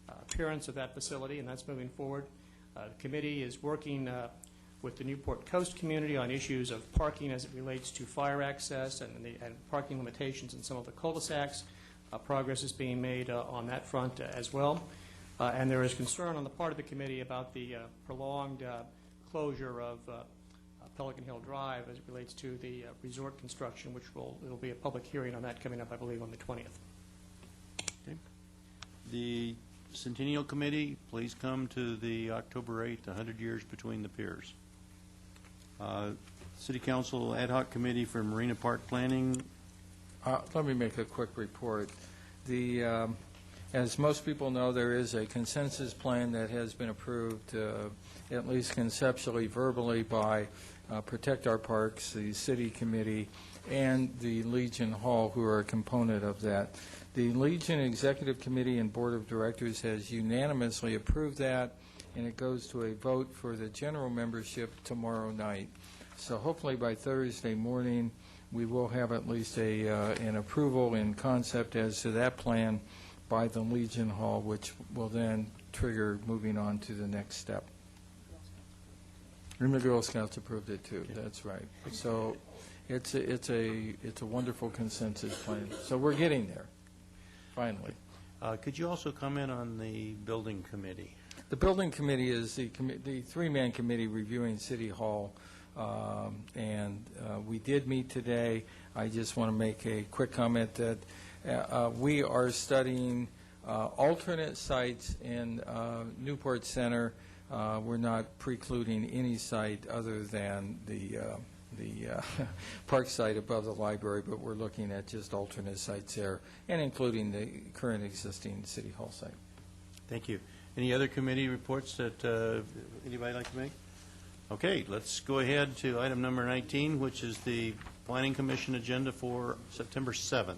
appearance of that facility, and that's moving forward. The committee is working with the Newport Coast community on issues of parking as it relates to fire access and parking limitations in some of the cul-de-sacs. Progress is being made on that front as well. And there is concern on the part of the committee about the prolonged closure of Pelican Hill Drive as it relates to the resort construction, which it'll be a public hearing on that coming up, I believe, on the 20th. Okay. The Centennial Committee, please come to the October 8th, 100 years between the piers. City Council Ad Hoc Committee for Marina Park Planning. Let me make a quick report. As most people know, there is a consensus plan that has been approved, at least conceptually, verbally, by Protect Our Parks, the City Committee, and the Legion Hall, who are a component of that. The Legion Executive Committee and Board of Directors has unanimously approved that, and it goes to a vote for the general membership tomorrow night. So hopefully by Thursday morning, we will have at least an approval in concept as to that plan by the Legion Hall, which will then trigger moving on to the next step. And the Girl Scouts approved it too. That's right. So it's a wonderful consensus plan. So we're getting there, finally. Could you also comment on the Building Committee? The Building Committee is the three-man committee reviewing City Hall, and we did meet today. I just want to make a quick comment that we are studying alternate sites in Newport Center. We're not precluding any site other than the park site above the library, but we're looking at just alternate sites there, and including the current existing City Hall site. Thank you. Any other committee reports that anybody like to make? Okay, let's go ahead to item number 19, which is the Planning Commission agenda for September 7th.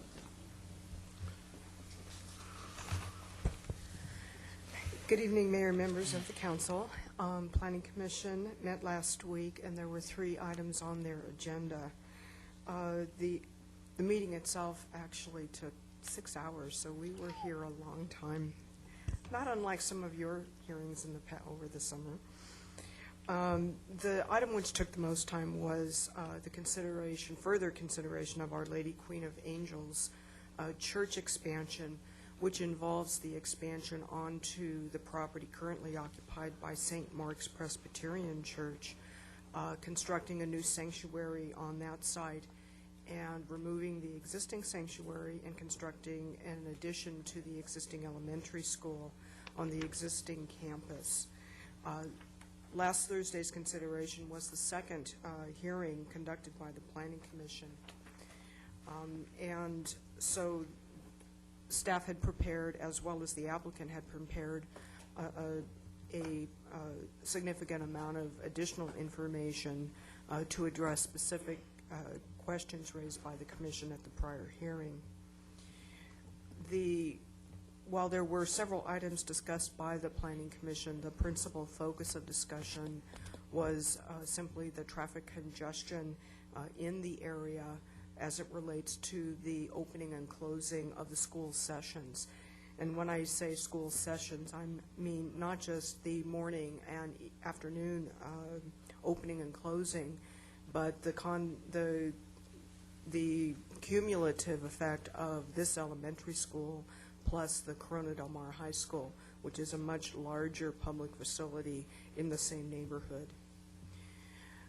Good evening, Mayor and members of the Council. Planning Commission met last week, and there were 3 items on their agenda. The meeting itself actually took 6 hours, so we were here a long time, not unlike some of your hearings over the summer. The item which took the most time was the further consideration of Our Lady Queen of Angels church expansion, which involves the expansion onto the property currently occupied by St. Mark's Presbyterian Church, constructing a new sanctuary on that site, and removing the existing sanctuary and constructing an addition to the existing elementary school on the existing campus. Last Thursday's consideration was the second hearing conducted by the Planning Commission. And so staff had prepared, as well as the applicant had prepared, a significant amount of additional information to address specific questions raised by the Commission at the prior hearing. While there were several items discussed by the Planning Commission, the principal focus of discussion was simply the traffic congestion in the area as it relates to the opening and closing of the school sessions. And when I say school sessions, I mean not just the morning and afternoon opening and closing, but the cumulative effect of this elementary school plus the Corona Del Mar High School, which is a much larger public facility in the same neighborhood.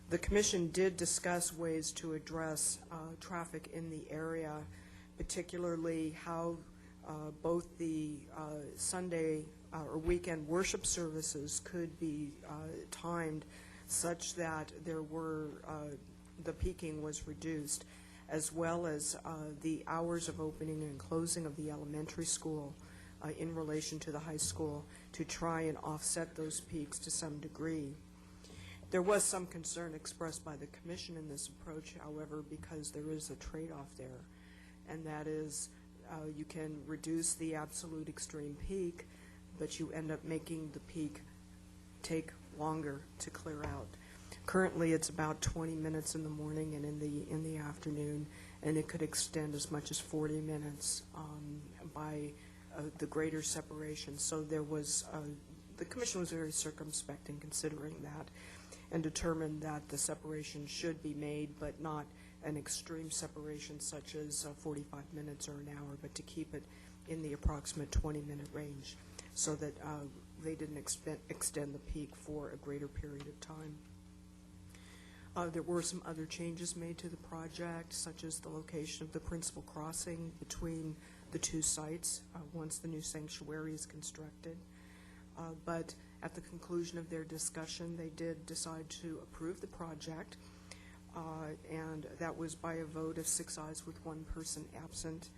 The Commission did discuss ways to address traffic in the area, particularly how both the Sunday or weekend worship services could be timed such that the peaking was reduced, as well as the hours of opening and closing of the elementary school in relation to the high school to try and offset those peaks to some degree. There was some concern expressed by the Commission in this approach, however, because there is a trade-off there, and that is you can reduce the absolute extreme peak, but you end up making the peak take longer to clear out. Currently, it's about 20 minutes in the morning and in the afternoon, and it could extend as much as 40 minutes by the greater separation. So there was the Commission was very circumspect in considering that, and determined that the separation should be made, but not an extreme separation such as 45 minutes or an hour, but to keep it in the approximate 20-minute range so that they didn't extend the peak for a greater period of time. There were some other changes made to the project, such as the location of the principal crossing between the two sites once the new sanctuary is constructed. But at the conclusion of their discussion, they did decide to approve the project, and that was by a vote of 6 ayes with 1 person absent.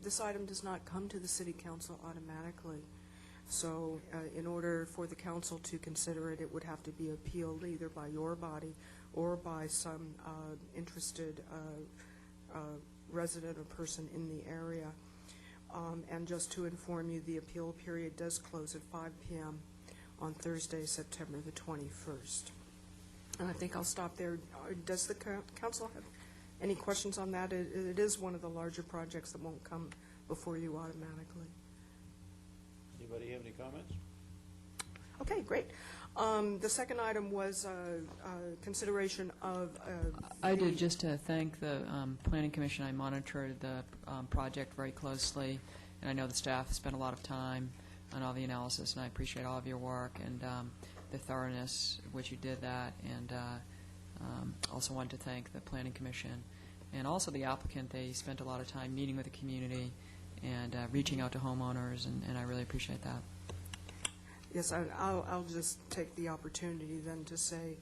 This item does not come to the City Council automatically. So in order for the council to consider it, it would have to be appealed either by your body or by some interested resident or person in the area. And just to inform you, the appeal period does close at 5 p.m. on Thursday, September the 21st. And I think I'll stop there. Does the council have any questions on that? It is one of the larger projects that won't come before you automatically. Anybody have any comments? Okay, great. The second item was consideration of I did, just to thank the Planning Commission. I monitored the project very closely, and I know the staff spent a lot of time on all the analysis, and I appreciate all of your work and the thoroughness with which you did that, and also wanted to thank the Planning Commission and also the applicant. They spent a lot of time meeting with the community and reaching out to homeowners, and I really appreciate that. Yes, I'll just take the opportunity then to say,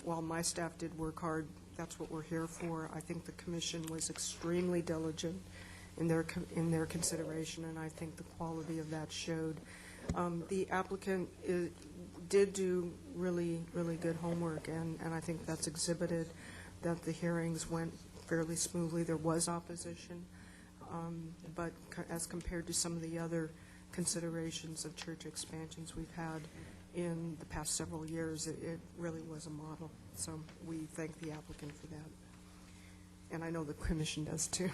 while my staff did work hard, that's what we're here for. I think the Commission was extremely diligent in their consideration, and I think the quality of that showed. The applicant did do really, really good homework, and I think that's exhibited, that the hearings went fairly smoothly. There was opposition, but as compared to some of the other considerations of church expansions we've had in the past several years, it really was a model. So we thank the applicant for that. And I know the Commission does too.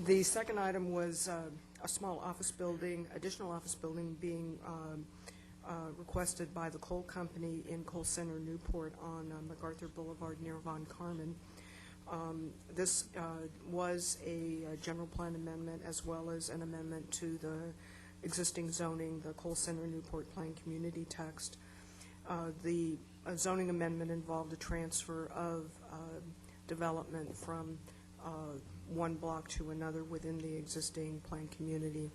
The second item was a small office building, additional office building being requested by the coal company in Coal Center, Newport on MacArthur Boulevard near Von Carmen. This was a general plan amendment as well as an amendment to the existing zoning, the Coal Center Newport Plan Community text. The zoning amendment involved a transfer of development from one block to another within the existing plan community.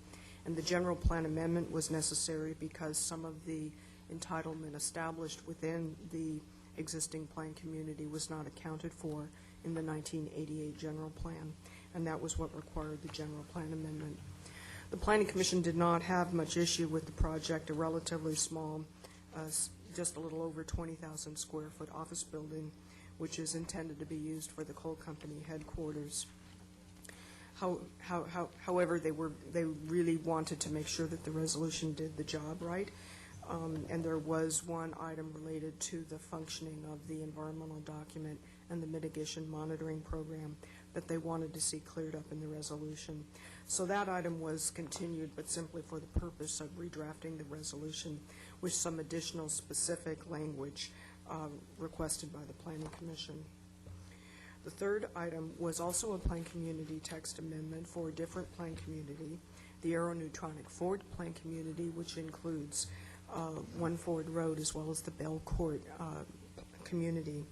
And the general plan amendment was necessary because some of the entitlement established within the existing plan community was not accounted for in the 1988 general plan, and that was what required the general plan amendment. The Planning Commission did not have much issue with the project, a relatively small, just a little over 20,000 square foot office building, which is intended to be used for the coal company headquarters. However, they really wanted to make sure that the resolution did the job right, and there was one item related to the functioning of the environmental document and the mitigation monitoring program that they wanted to see cleared up in the resolution. So that item was continued, but simply for the purpose of redrafting the resolution with some additional specific language requested by the Planning Commission. The third item was also a plan community text amendment for a different plan community, the Aeronutronic Ford plan community, which includes One Ford Road as well as the Bell Court community.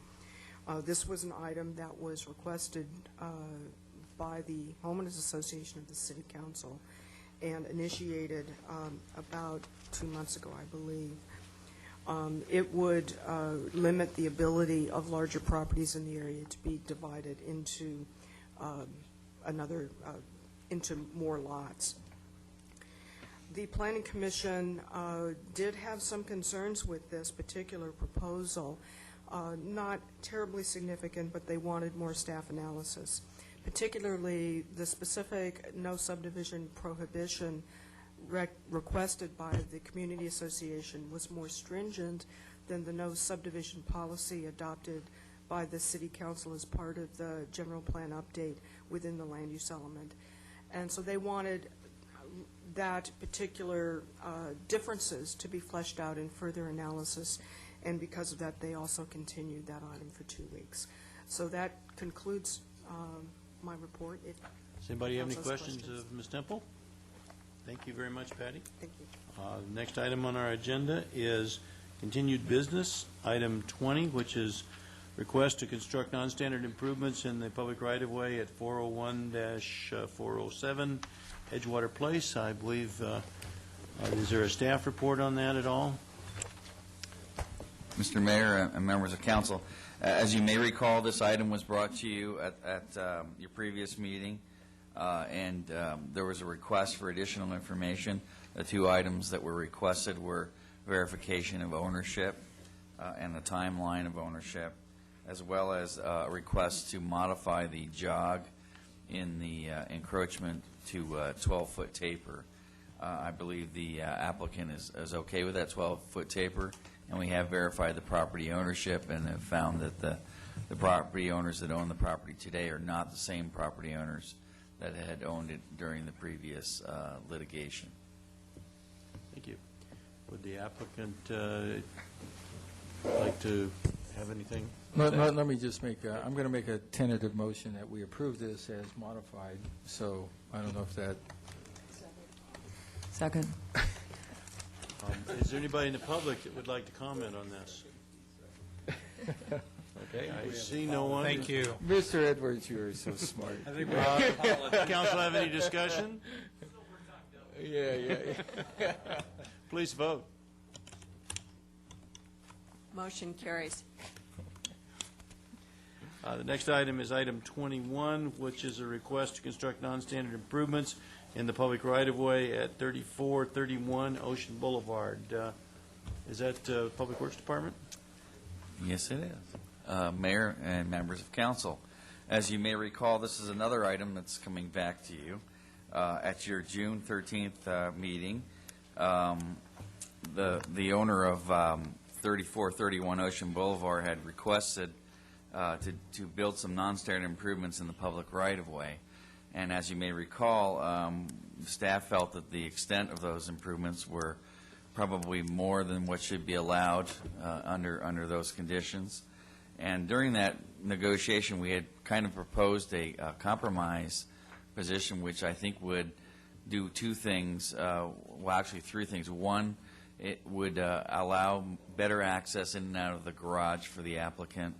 This was an item that was requested by the Homeowners Association of the City Council and initiated about 2 months ago, I believe. It would limit the ability of larger properties in the area to be divided into into more lots. The Planning Commission did have some concerns with this particular proposal. Not terribly significant, but they wanted more staff analysis. Particularly, the specific no subdivision prohibition requested by the Community Association was more stringent than the no subdivision policy adopted by the City Council as part of the general plan update within the land use element. And so they wanted that particular differences to be fleshed out in further analysis, and because of that, they also continued that item for 2 weeks. So that concludes my report. Does anybody have any questions of Ms. Temple? Thank you very much, Patty. Thank you. Next item on our agenda is continued business, item 20, which is request to construct non-standard improvements in the public right-of-way at 401-407 Edgewater Place. I believe, is there a staff report on that at all? Mr. Mayor and members of council, as you may recall, this item was brought to you at your previous meeting, and there was a request for additional information. The two items that were requested were verification of ownership and the timeline of ownership, as well as a request to modify the jog in the encroachment to 12-foot taper. I believe the applicant is okay with that 12-foot taper, and we have verified the property ownership and have found that the property owners that own the property today are not the same property owners that had owned it during the previous litigation. Thank you. Would the applicant like to have anything? Let me just make, I'm going to make a tentative motion that we approve this as modified, so I don't know if that. Second. Is there anybody in the public that would like to comment on this? Okay, I see no one. Thank you. Mr. Edwards, you are so smart. Council have any discussion? Yeah. Please vote. Motion carries. The next item is item 21, which is a request to construct non-standard improvements in the public right-of-way at 3431 Ocean Boulevard. Is that Public Works Department? Yes, it is. Mayor and members of council, as you may recall, this is another item that's coming back to you. At your June 13th meeting, the owner of 3431 Ocean Boulevard had requested to build some non-standard improvements in the public right-of-way. And as you may recall, staff felt that the extent of those improvements were probably more than what should be allowed under those conditions. And during that negotiation, we had kind of proposed a compromise position, which I think would do two things, well, actually three things. One, it would allow better access in and out of the garage for the applicant,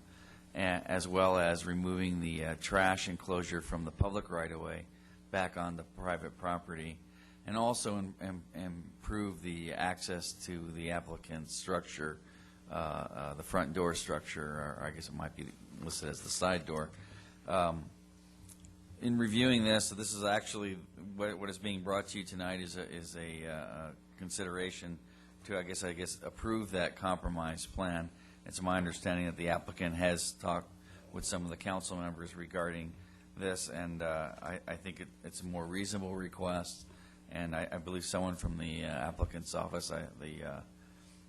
as well as removing the trash enclosure from the public right-of-way back on the private property. and also improve the access to the applicant's structure, the front door structure, or I guess it might be listed as the side door. In reviewing this, so this is actually what is being brought to you tonight is a consideration to, I guess, approve that compromise plan. It's my understanding that the applicant has talked with some of the council members regarding this, and I think it's a more reasonable request, and I believe someone from the applicant's office, the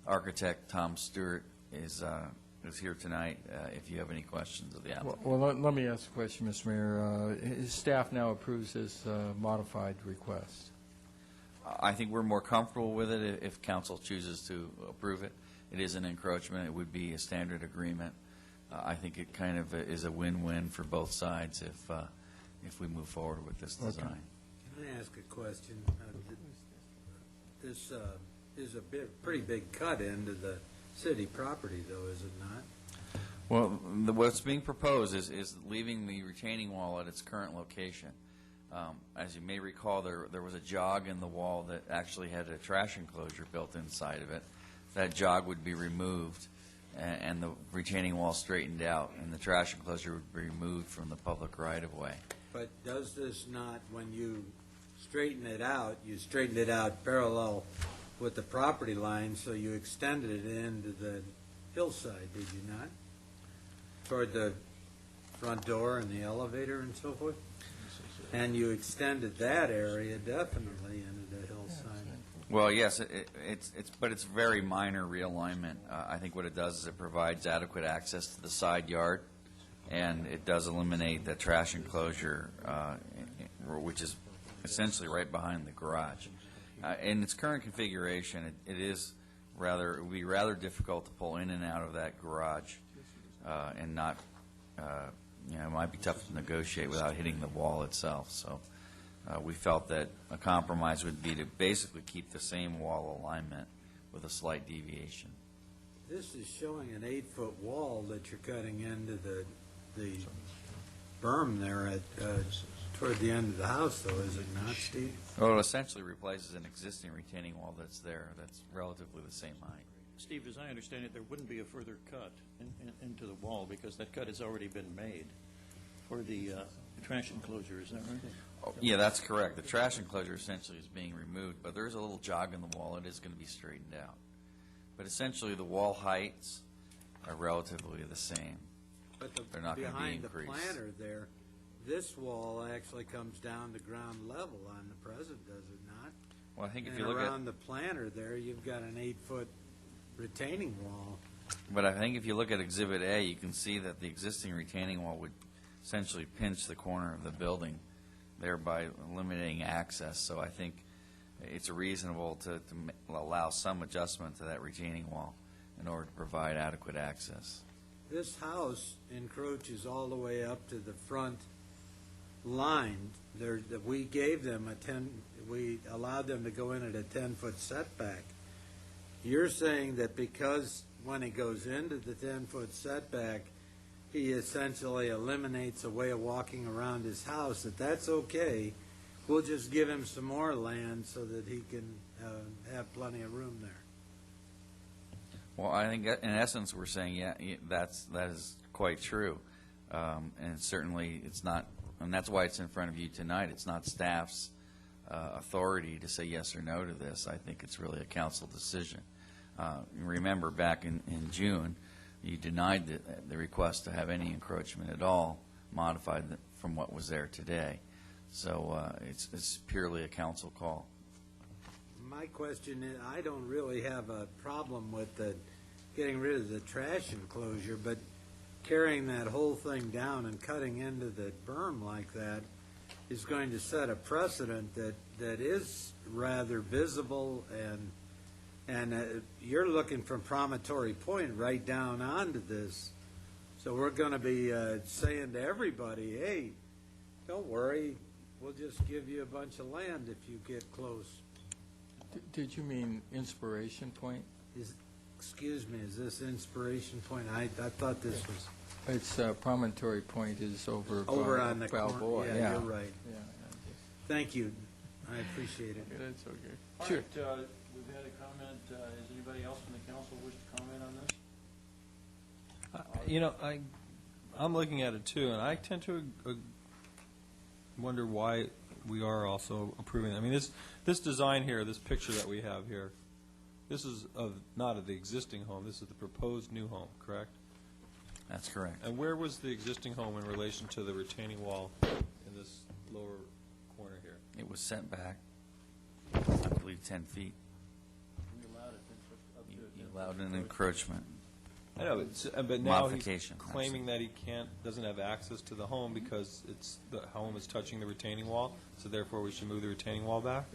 architect Tom Stewart, is here tonight if you have any questions of the applicant. Well, let me ask a question, Mr. Mayor. His staff now approves this modified request. I think we're more comfortable with it if council chooses to approve it. It is an encroachment. It would be a standard agreement. I think it kind of is a win-win for both sides if we move forward with this design. Can I ask a question? This is a pretty big cut into the city property, though, is it not? Well, what's being proposed is leaving the retaining wall at its current location. As you may recall, there was a jog in the wall that actually had a trash enclosure built inside of it. That jog would be removed, and the retaining wall straightened out, and the trash enclosure would be removed from the public right-of-way. But does this not, when you straighten it out, you straighten it out parallel with the property line, so you extended it into the hillside, did you not? Toward the front door and the elevator and so forth? And you extended that area definitely into the hillside. Well, yes, but it's very minor realignment. I think what it does is it provides adequate access to the side yard, and it does eliminate the trash enclosure, which is essentially right behind the garage. In its current configuration, it would be rather difficult to pull in and out of that garage, and not, it might be tough to negotiate without hitting the wall itself. So we felt that a compromise would be to basically keep the same wall alignment with a slight deviation. This is showing an 8-foot wall that you're cutting into the berm there at toward the end of the house, though, is it not, Steve? Well, it essentially replaces an existing retaining wall that's there, that's relatively the same height. Steve, as I understand it, there wouldn't be a further cut into the wall because that cut has already been made for the trash enclosure, is that right? Oh, yeah, that's correct. The trash enclosure essentially is being removed, but there's a little jog in the wall. It is going to be straightened out. But essentially, the wall heights are relatively the same. But they're not going to be increased. Behind the planter there, this wall actually comes down to ground level on the present, does it not? Well, I think if and you look around the planter there, you've got an 8-foot retaining wall. But I think if you look at Exhibit A, you can see that the existing retaining wall would essentially pinch the corner of the building, thereby eliminating access. So I think it's reasonable to allow some adjustment to that retaining wall in order to provide adequate access. This house encroaches all the way up to the front line. We gave them we allowed them to go in at a 10-foot setback. You're saying that because when he goes into the 10-foot setback, he essentially eliminates a way of walking around his house, that's okay. We'll just give him some more land so that he can have plenty of room there. Well, I think in essence we're saying, yeah, that is quite true. And certainly it's not, and that's why it's in front of you tonight. It's not staff's authority to say yes or no to this. I think it's really a council decision. Remember, back in June, you denied the request to have any encroachment at all modified from what was there today. So it's purely a council call. My question is, I don't really have a problem with getting rid of the trash enclosure, but carrying that whole thing down and cutting into the berm like that is going to set a precedent that is rather visible, and you're looking from Promontory Point right down onto this. So we're going to be saying to everybody, hey, don't worry, we'll just give you a bunch of land if you get close. Did you mean Inspiration Point? Excuse me, is this Inspiration Point? I thought this was... It's Promontory Point is over on the Balboa. corner. Yeah, you're right. Yeah. Thank you. I appreciate it. That's okay. All Sure. right, we've had a comment. Does anybody else from the council wish to comment on this? You know, I'm looking at it too, and I tend to wonder why we are also approving it. I mean, this design here, this picture that we have here, this is not of the existing home, this is the proposed new home, correct? That's correct. And where was the existing home in relation to the retaining wall in this lower corner here? It was sent back, I believe, 10 feet. We allowed it up to You allowed an encroachment. I know, but now he's Modification, claiming that he doesn't have access to the home because the home is touching the retaining wall, so therefore we should move the retaining wall back?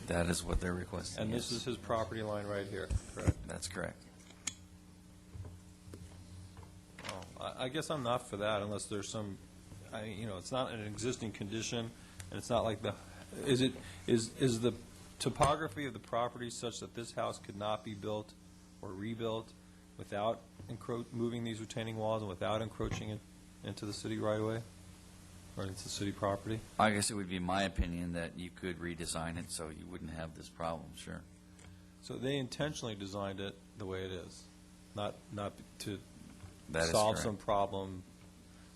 That is what they're requesting. And this yes. is his property line right here, correct? That's correct. I guess I'm not for that unless there's some, it's not an existing condition, and it's not like is the topography of the property such that this house could not be built or rebuilt without moving these retaining walls and without encroaching into the city right away, or into the city property? I guess it would be my opinion that you could redesign it so you wouldn't have this problem, sure. So they intentionally designed it the way it is, not to That is solve correct. some problem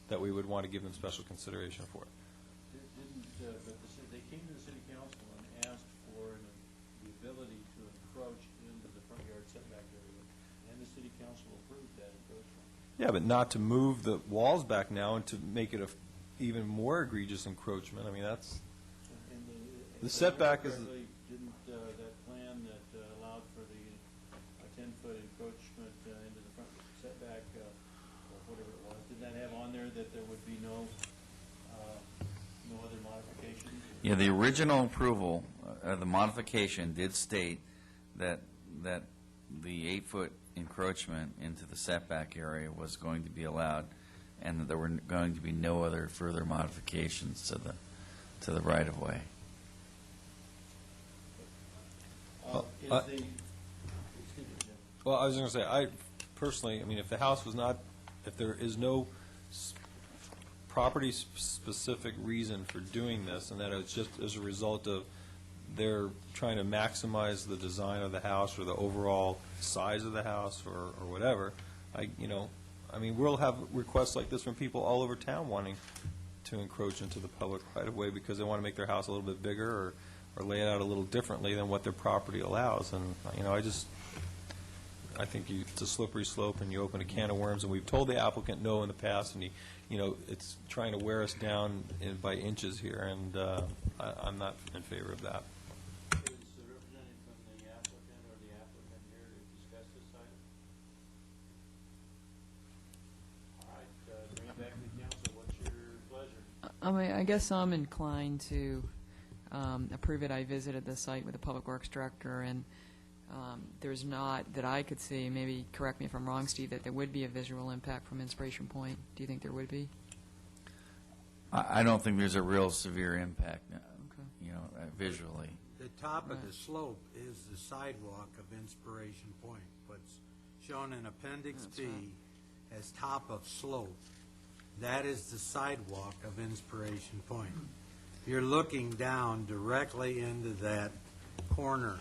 that we would want to give them special consideration for. But they came to the city council and asked for the ability to encroach into the front yard setback area, and the city council approved that encroachment. Yeah, but not to move the walls back now and to make it a even more egregious encroachment. I mean, that's, the setback is, Didn't that plan that allowed for the 10-foot encroachment into the front setback, or whatever it was, did that have on there that there would be no other modifications? Yeah, the original approval, the modification did state that the 8-foot encroachment into the setback area was going to be allowed, and that there were going to be no other further modifications to the right-of-way. well, I was going to say, I personally, I mean, if the house was not, if there is no property-specific reason for doing this, and that it's just as a result of they're trying to maximize the design of the house or the overall size of the house or whatever, I mean, we'll have requests like this from people all over town wanting to encroach into the public right-of-way because they want to make their house a little bit bigger or lay it out a little differently than what their property allows. And, I think it's a slippery slope, and you open a can of worms, and we've told the applicant no in the past, and it's trying to wear us down by inches here, and I'm not in favor of that. Is the representative from the applicant or the applicant here to discuss this item? All right, bring it back to the council. What's your pleasure? I guess I'm inclined to approve it. I visited the site with the Public Works Director, and there's not, that I could see, maybe correct me if I'm wrong, Steve, that there would be a visual impact from Inspiration Point. Do you think there would be? I don't think there's a real severe impact, visually. The top of the slope is the sidewalk of Inspiration Point. What's shown in Appendix B as top of slope, that is the sidewalk of Inspiration Point. You're looking down directly into that corner.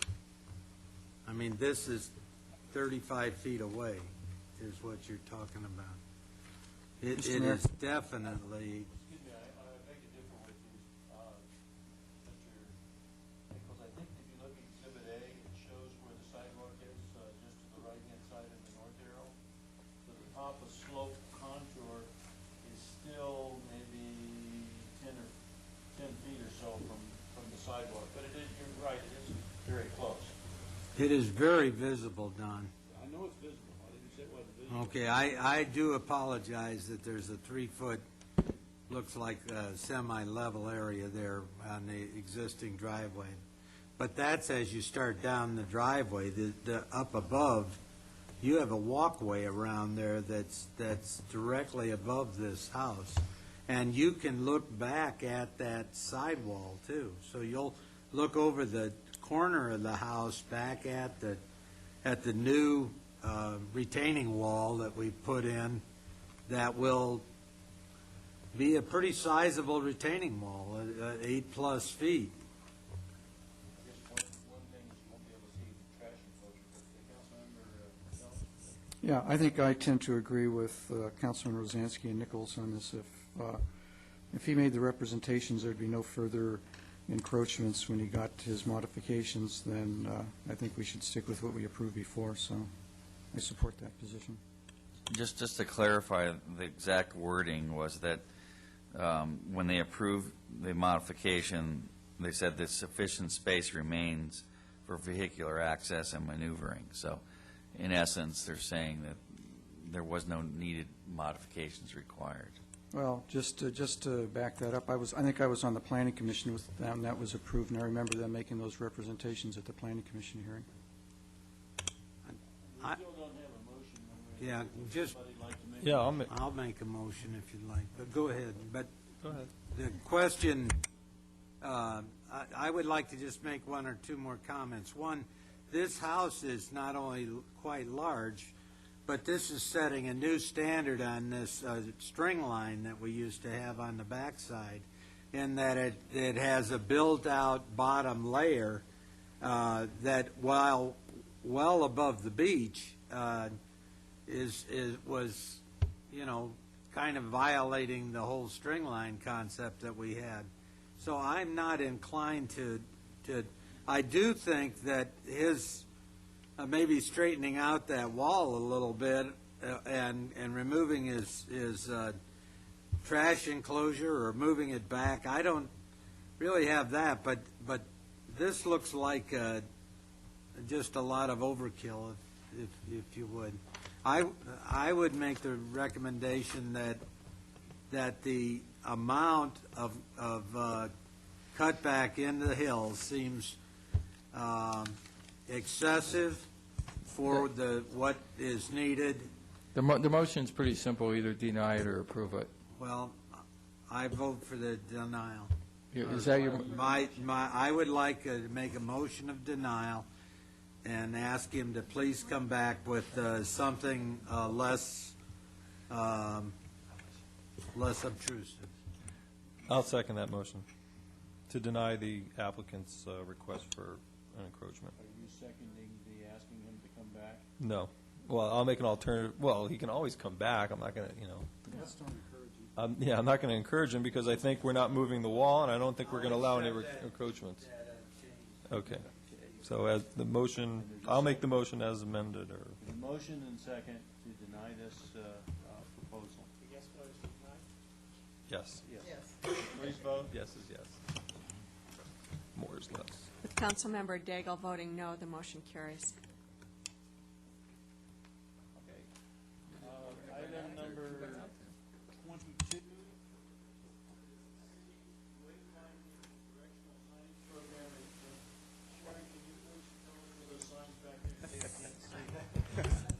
I mean, this is 35 feet away, is what you're talking about. It is definitely. Excuse me, I beg to differ with you, Mr. Nichols. I think if you look at Exhibit A, it shows where the sidewalk is, just to the right-hand side of the north arrow. So the top of slope contour is still maybe 10 feet or so from the sidewalk. But you're right, it is very close. It is very visible, Don. I know it's visible. I didn't say it wasn't visible. Okay, I do apologize that there's a 3-foot, looks like a semi-level area there on the existing driveway. But that's as you start down the driveway. The up above, you have a walkway around there that's directly above this house. And you can look back at that sidewall, too. So you'll look over the corner of the house back at the new retaining wall that we put in that will be a pretty sizable retaining wall, 8+ feet. Yeah, I think I tend to agree with Councilman Rosansky and Nichols on this. If he made the representations, there'd be no further encroachments when he got his modifications, then I think we should stick with what we approved before, so I support that position. Just to clarify, the exact wording was that when they approved the modification, they said that sufficient space remains for vehicular access and maneuvering. So in essence, they're saying that there was no needed modifications required. Well, just to back that up, I think I was on the Planning Commission with them. That was approved, and I remember them making those representations at the Planning Commission hearing. Yeah, just, Yeah, I'll make a motion if you'd like, but go ahead. But Go ahead. the question, I would like to just make one or two more comments. One, this house is not only quite large, but this is setting a new standard on this string line that we used to have on the backside, in that it has a built-out bottom layer that, while well above the beach, was, you know, kind of violating the whole string line concept that we had. So I'm not inclined to I do think that his maybe straightening out that wall a little bit and removing his trash enclosure or moving it back, I don't really have that, but this looks like just a lot of overkill, if you would. I would make the recommendation that the amount of cutback into the hills seems excessive for what is needed. The motion's pretty simple, either deny it or approve it. Well, I vote for the denial. Is that your? I would like to make a motion of denial and ask him to please come back with something less obtrusive. I'll second that motion, to deny the applicant's request for an encroachment. Are you seconding the asking him to come back? No. Well, I'll make an alternative. Well, he can always come back. I'm not going to, you know. Let's don't encourage you. Yeah, I'm not going to encourage him because I think we're not moving the wall, and I don't think we're going to allow any encroachments. Okay. So as the motion, I'll make the motion as amended, or. The motion and second to deny this proposal. Yes. Yes. Please vote. Yes is yes. More is less. With Councilmember Daigle voting no, the motion carries. Okay. Item number 22.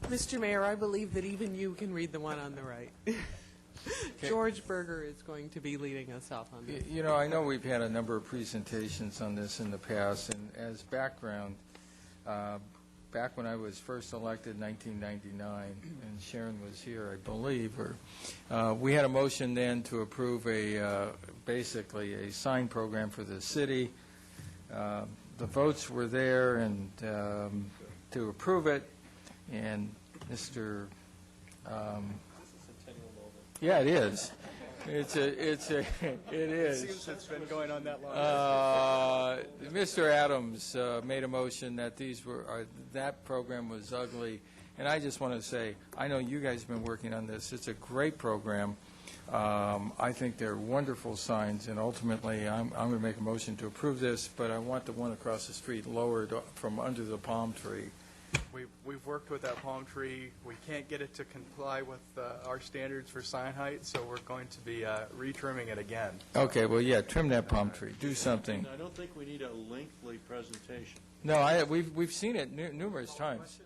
Mr. Mayor, I believe that even you can read the one on the right. George Berger is going to be leading us off on this. You know, I know we've had a number of presentations on this in the past, and as background, back when I was first elected in 1999, and Sharon was here, I believe, we had a motion then to approve basically a sign program for the city. The votes were there and to approve it, and Mr. Yeah, it is. It is. Seems it's been going on that long. Mr. Adams made a motion that that program was ugly, and I just want to say, I know you guys have been working on this. It's a great program. I think they're wonderful signs, and ultimately, I'm going to make a motion to approve this, but I want the one across the street lowered from under the palm tree. We've worked with that palm tree. We can't get it to comply with our standards for sign height, so we're going to be retrimming it again. Okay, well, yeah, trim that palm tree. Do something. I don't think we need a lengthy presentation. No, we've seen it numerous times.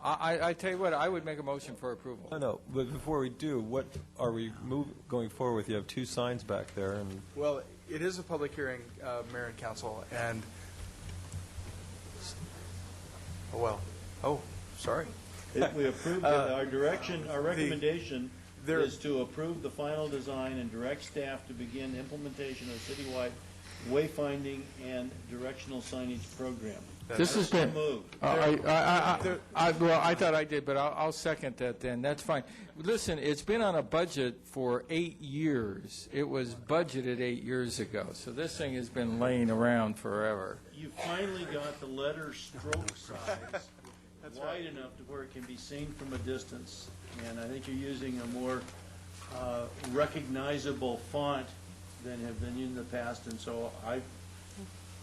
I tell you what, I would make a motion for approval. No, but before we do, what are we going forward with? You have two signs back there, and Well, it is a public hearing, Mayor and Council, and sorry. If we approve our recommendation is to approve the final design and direct staff to begin implementation of citywide wayfinding and directional signage program. This has been, moved. well, I thought I did, but I'll second that then. That's fine. Listen, it's been on a budget for 8 years. It was budgeted 8 years ago, so this thing has been laying around forever. You finally got the letter stroke size wide enough to where it can be seen from a distance, and I think you're using a more recognizable font than have been in the past, and so I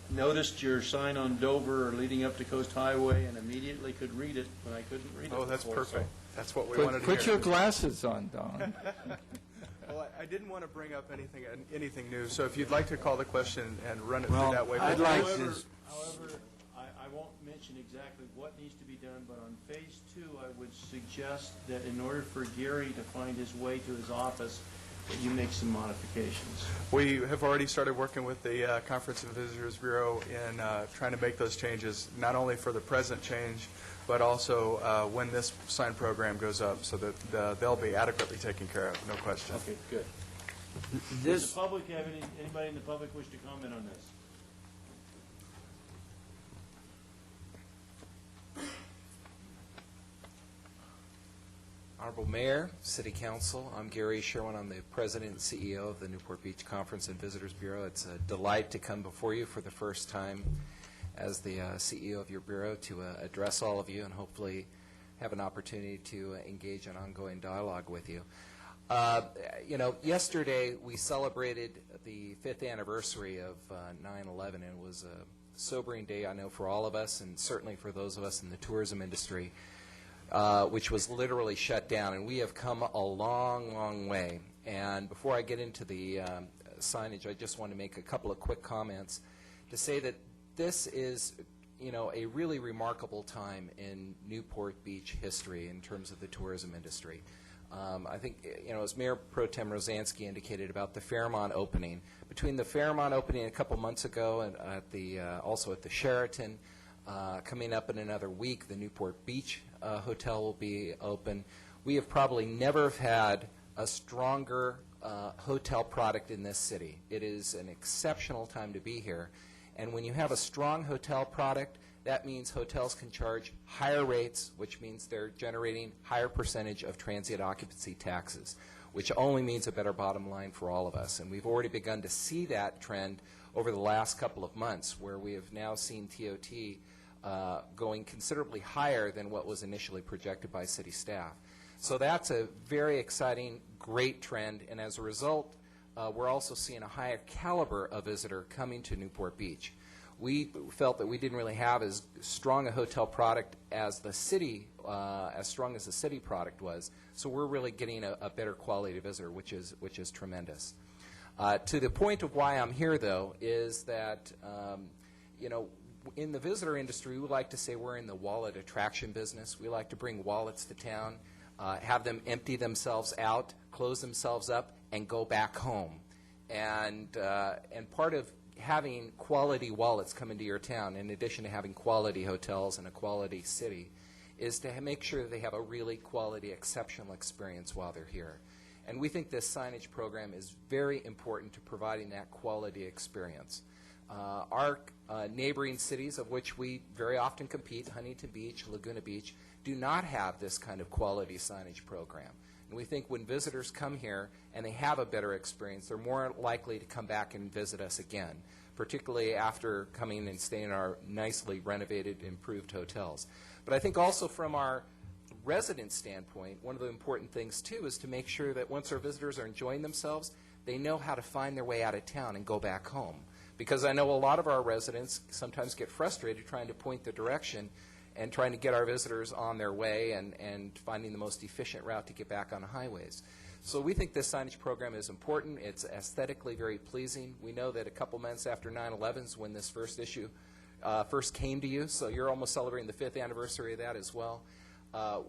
noticed your sign on Dover or leading up to Coast Highway and immediately could read it when I couldn't read it Oh, that's before, perfect. so- That's what we wanted to hear. Put your glasses on, Don. Well, I didn't want to bring up anything new, so if you'd like to call the question and run it Well, through that way. I'd like to- However, I won't mention exactly what needs to be done, but on phase 2, I would suggest that in order for Gary to find his way to his office, that you make some modifications. We have already started working with the Conference and Visitors Bureau in trying to make those changes, not only for the present change, but also when this sign program goes up, so that they'll be adequately taken care of, no question. Okay, good. Does the public have anybody in the public wish to comment on this? Honorable Mayor, City Council, I'm Gary Sherwin. I'm the President and CEO of the Newport Beach Conference and Visitors Bureau. It's a delight to come before you for the first time as the CEO of your Bureau to address all of you and hopefully have an opportunity to engage in ongoing dialogue with you. Yesterday we celebrated the 5th anniversary of 9/11, and it was a sobering day, I know, for all of us, and certainly for those of us in the tourism industry, which was literally shut down. And we have come a long, long way. And before I get into the signage, I just want to make a couple of quick comments to say that this is, a really remarkable time in Newport Beach history in terms of the tourism industry. I think, as Mayor Pro Tem Rosansky indicated about the Fairmont opening, between the Fairmont opening a couple months ago and also at the Sheraton, coming up in another week, the Newport Beach Hotel will be open. We have probably never had a stronger hotel product in this city. It is an exceptional time to be here. And when you have a strong hotel product, that means hotels can charge higher rates, which means they're generating higher percentage of transient occupancy taxes, which only means a better bottom line for all of us. And we've already begun to see that trend over the last couple of months, where we have now seen TOT going considerably higher than what was initially projected by city staff. So that's a very exciting, great trend, and as a result, we're also seeing a higher caliber of visitor coming to Newport Beach. We felt that we didn't really have as strong a hotel product as the city, as strong as the city product was, so we're really getting a better quality visitor, which is tremendous. To the point of why I'm here, though, is that, in the visitor industry, we like to say we're in the wallet attraction business. We like to bring wallets to town, have them empty themselves out, close themselves up, and go back home. And part of having quality wallets come into your town, in addition to having quality hotels and a quality city, is to make sure that they have a really quality, exceptional experience while they're here. And we think this signage program is very important to providing that quality experience. Our neighboring cities, of which we very often compete, Huntington Beach, Laguna Beach, do not have this kind of quality signage program. And we think when visitors come here and they have a better experience, they're more likely to come back and visit us again, particularly after coming and staying in our nicely renovated, improved hotels. But I think also from our resident standpoint, one of the important things, too, is to make sure that once our visitors are enjoying themselves, they know how to find their way out of town and go back home. Because I know a lot of our residents sometimes get frustrated trying to point the direction and trying to get our visitors on their way and finding the most efficient route to get back on the highways. So we think this signage program is important. It's aesthetically very pleasing. We know that a couple months after 9/11 is when this first issue first came to you, so you're almost celebrating the 5th anniversary of that as well.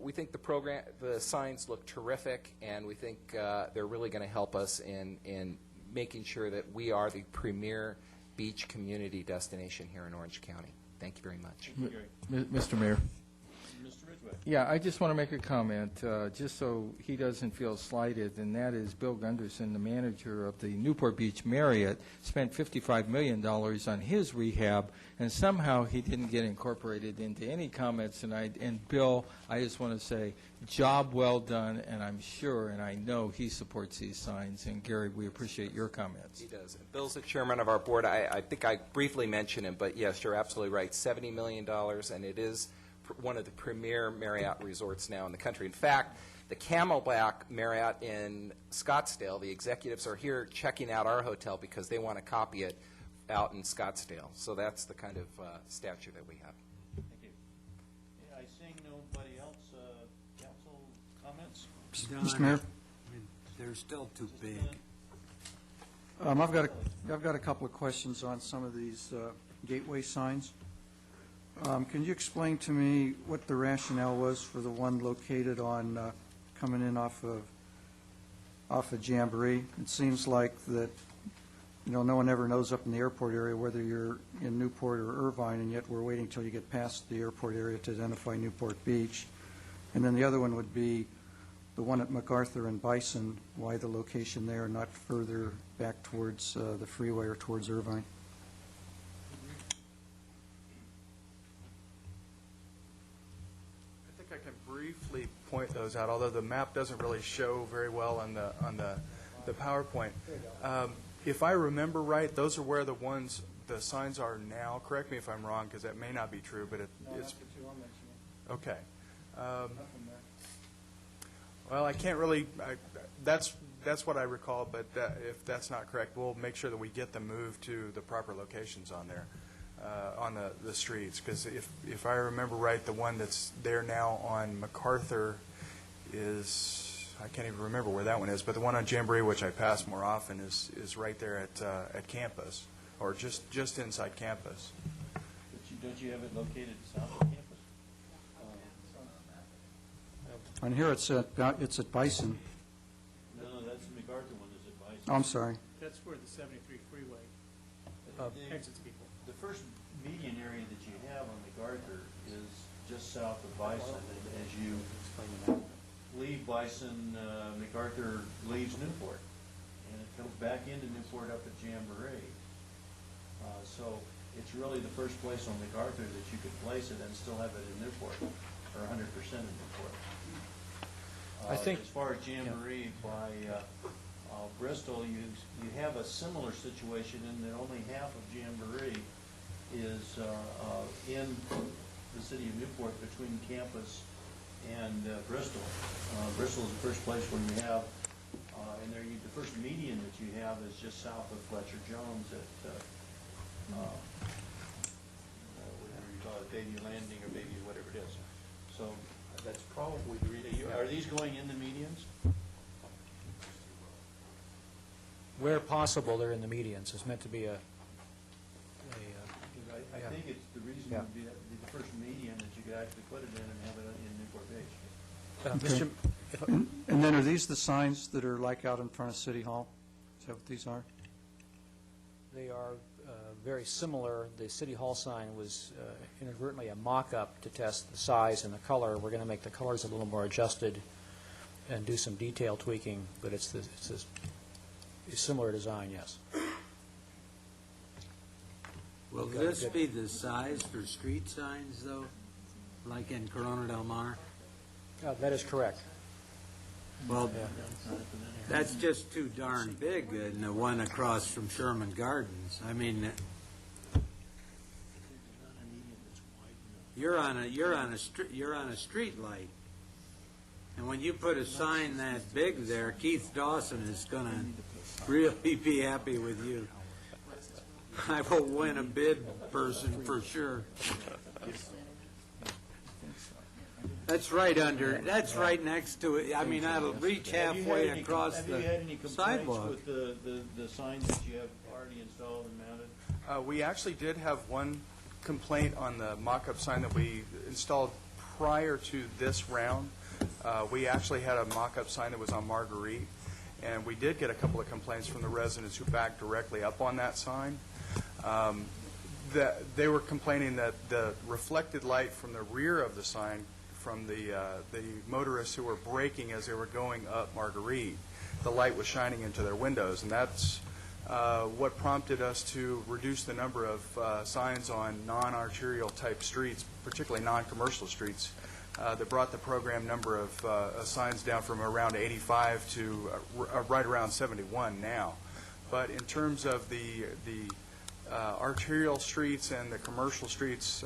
We think the signs look terrific, and we think they're really going to help us in making sure that we are the premier beach community destination here in Orange County. Thank you very much. Mr. Mayor. Mr. Ridgway. Yeah, I just want to make a comment, just so he doesn't feel slighted, and that is Bill Gunderson, the manager of the Newport Beach Marriott, spent $55 million on his rehab, and somehow he didn't get incorporated into any comments tonight. And Bill, I just want to say, job well done, and I'm sure and I know he supports these signs. And Gary, we appreciate your comments. He does. Bill's the chairman of our board. I think I briefly mentioned him, but yes, you're absolutely right. $70 million, and it is one of the premier Marriott resorts now in the country. In fact, the Camelback Marriott in Scottsdale, the executives are here checking out our hotel because they want to copy it out in Scottsdale. So that's the kind of stature that we have. Thank you. I seeing nobody else, council comments? Mr. Mayor? They're still too big. I've got a couple of questions on some of these gateway signs. Can you explain to me what the rationale was for the one located on, coming in off of Jamboree? It seems like that, no one ever knows up in the airport area whether you're in Newport or Irvine, and yet we're waiting until you get past the airport area to identify Newport Beach. And then the other one would be the one at MacArthur and Bison, why the location there, not further back towards the freeway or towards Irvine? I think I can briefly point those out, although the map doesn't really show very well on the PowerPoint. If I remember right, those are where the signs are now. Correct me if I'm wrong, because that may not be true, but it's okay. Well, I can't really. That's what I recall, but if that's not correct, we'll make sure that we get them moved to the proper locations on there. On the streets, because if I remember right, the one that's there now on MacArthur is, I can't even remember where that one is, but the one on Jamboree, which I pass more often, is right there at campus, or just inside campus. Don't you have it located south of campus? On here it's at Bison. No, that's the MacArthur one, is it Bison? Oh, I'm sorry. That's where the 73 freeway exits people. The first median area that you have on MacArthur is just south of Bison. And as you leave Bison, MacArthur leaves Newport. And it comes back into Newport up at Jamboree. So it's really the first place on MacArthur that you could place it and still have it in Newport, or 100% in Newport. I think, as far as Jamboree by Bristol, you have a similar situation in that only half of Jamboree is in the city of Newport between campus and Bristol. Bristol is the first place where you have, and there the first median that you have is just south of Fletcher Jones at whatever you call it, Baby Landing or Baby whatever it is. So that's probably the reason. Are these going in the medians? Where possible, they're in the medians. It's meant to be I think it's the reason would be that the first median that you could actually put it in and have it in Newport Beach. Okay. And then are these the signs that are like out in front of City Hall? Is that what these are? They are very similar. The City Hall sign was inadvertently a mock-up to test the size and the color. We're going to make the colors a little more adjusted and do some detail tweaking, but it's a similar design, yes. Will this be the size for street signs, though, like in Corona del Mar? That is correct. Well, that's just too darn big, and the one across from Sherman Gardens. I mean, you're on a street light, and when you put a sign that big there, Keith Dawson is going to really be happy with you. I will win a bid person for sure. That's right next to it. I mean, that'll reach halfway across the sidewalk. Have you had any complaints with the signs that you have already installed and mounted? We actually did have one complaint on the mock-up sign that we installed prior to this round. We actually had a mock-up sign that was on Marguerite, and we did get a couple of complaints from the residents who backed directly up on that sign. That they were complaining that the reflected light from the rear of the sign from the motorists who were braking as they were going up Marguerite. The light was shining into their windows, and that's what prompted us to reduce the number of signs on non-arterial type streets, particularly non-commercial streets, that brought the program number of signs down from around 85 to right around 71 now. But in terms of the arterial streets and the commercial streets,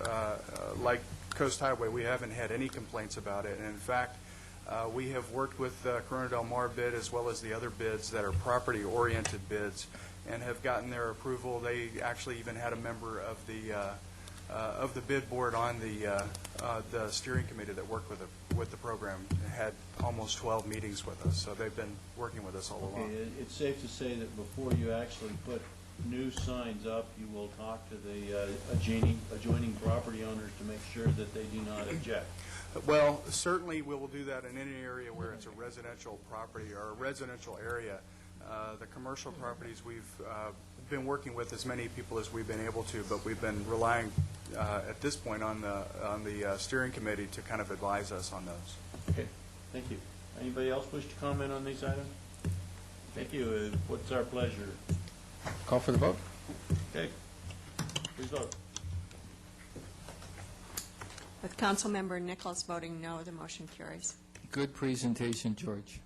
like Coast Highway, we haven't had any complaints about it. And in fact, we have worked with Corona Del Mar bid as well as the other bids that are property-oriented bids and have gotten their approval. They actually even had a member of the bid board on the steering committee that worked with the program. Had almost 12 meetings with us, so they've been working with us all along. Okay, it's safe to say that before you actually put new signs up, you will talk to the adjoining property owners to make sure that they do not object. Well, certainly we will do that in any area where it's a residential property or a residential area. The commercial properties, we've been working with as many people as we've been able to, but we've been relying at this point on the steering committee to kind of advise us on those. Okay, thank you. Anybody else wish to comment on these items? Thank you. What's our pleasure? Call for the vote. Okay, please vote. With Councilmember Nichols voting no, the motion carries. Good presentation, George.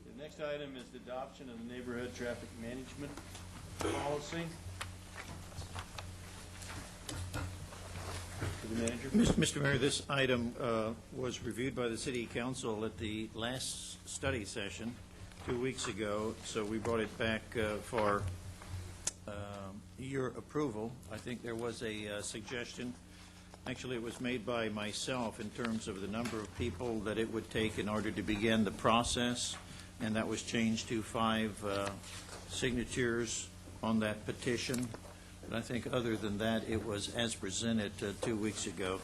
The next item is the adoption of the neighborhood traffic management policy. To the manager. Mr. Mayor, this item was reviewed by the City Council at the last study session 2 weeks ago, so we brought it back for your approval. I think there was a suggestion. Actually, it was made by myself in terms of the number of people that it would take in order to begin the process, and that was changed to 5 signatures on that petition. But I think other than that, it was as presented 2 weeks ago.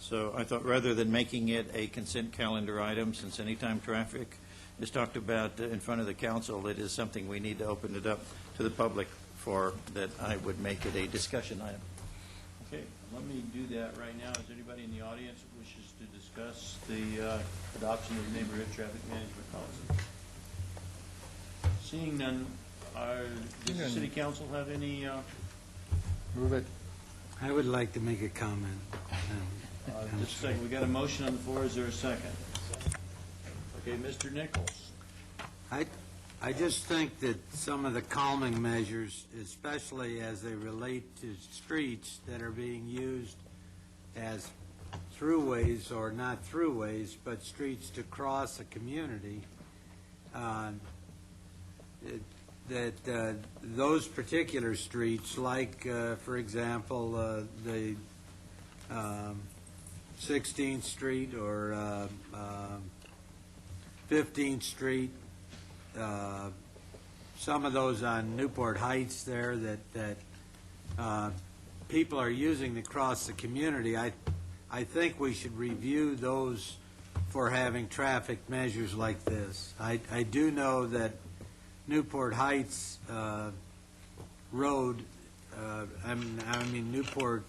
So I thought rather than making it a consent calendar item, since anytime traffic is talked about in front of the council, it is something we need to open it up to the public for, that I would make it a discussion item. Okay, let me do that right now. Is anybody in the audience that wishes to discuss the adoption of the neighborhood traffic management policy? Seeing none, does the City Council have any? Move it. I would like to make a comment. Just a second. We got a motion on the floor. Is there a second? Okay, Mr. Nichols. I just think that some of the calming measures, especially as they relate to streets that are being used as throughways or not throughways, but streets to cross a community, that those particular streets, like, for example, the 16th Street or 15th Street, some of those on Newport Heights there that people are using to cross the community, I think we should review those for having traffic measures like this. I do know that Newport Heights Road, I mean Newport,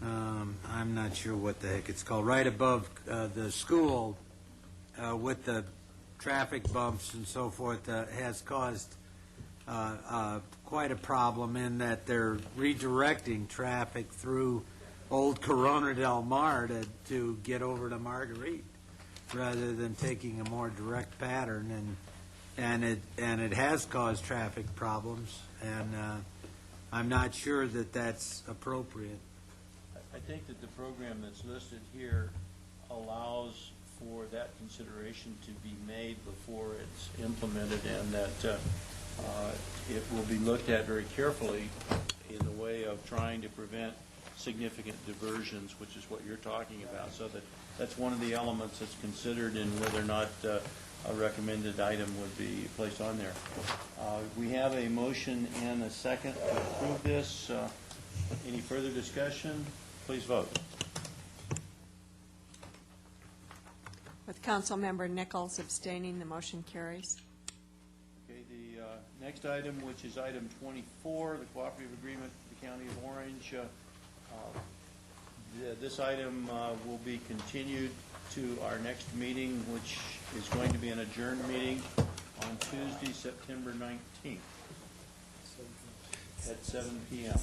I'm not sure what the heck it's called, right above the school with the traffic bumps and so forth, has caused quite a problem in that they're redirecting traffic through old Corona Del Mar to get over to Marguerite rather than taking a more direct pattern, and it has caused traffic problems, and I'm not sure that that's appropriate. I think that the program that's listed here allows for that consideration to be made before it's implemented, and that it will be looked at very carefully in the way of trying to prevent significant diversions, which is what you're talking about. So that's one of the elements that's considered in whether or not a recommended item would be placed on there. We have a motion and a second to approve this. Any further discussion? Please vote. With Councilmember Nichols abstaining, the motion carries. Okay, the next item, which is item 24, the cooperative agreement with the County of Orange. This item will be continued to our next meeting, which is going to be an adjourned meeting on Tuesday, September 19th at 7 p.m.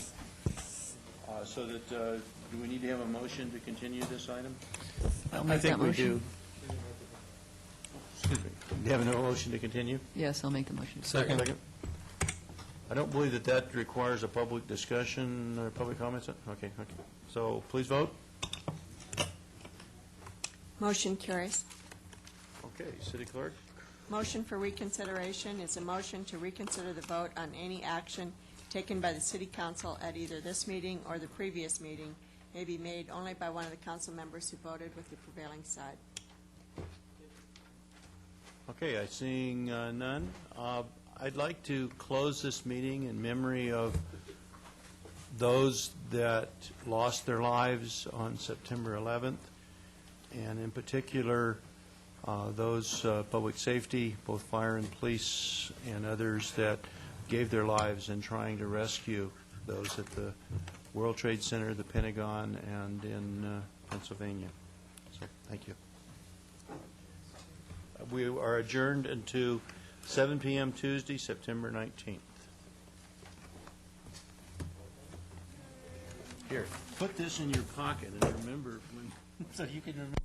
So that, do we need to have a motion to continue this item? I'll make that motion. Excuse me. Do you have a motion to continue? Yes, I'll make the motion. Second. I don't believe that that requires a public discussion or public comments. Okay. So please vote. Motion carries. Okay, City Clerk? Motion for reconsideration is a motion to reconsider the vote on any action taken by the City Council at either this meeting or the previous meeting, may be made only by one of the council members who voted with the prevailing side. Okay, seeing none. I'd like to close this meeting in memory of those that lost their lives on September 11th, and in particular, those public safety, both fire and police, and others that gave their lives in trying to rescue those at the World Trade Center, the Pentagon, and in Pennsylvania. So, thank you. We are adjourned until 7 p.m. Tuesday, September 19th. Here, put this in your pocket and remember when, so you can remember.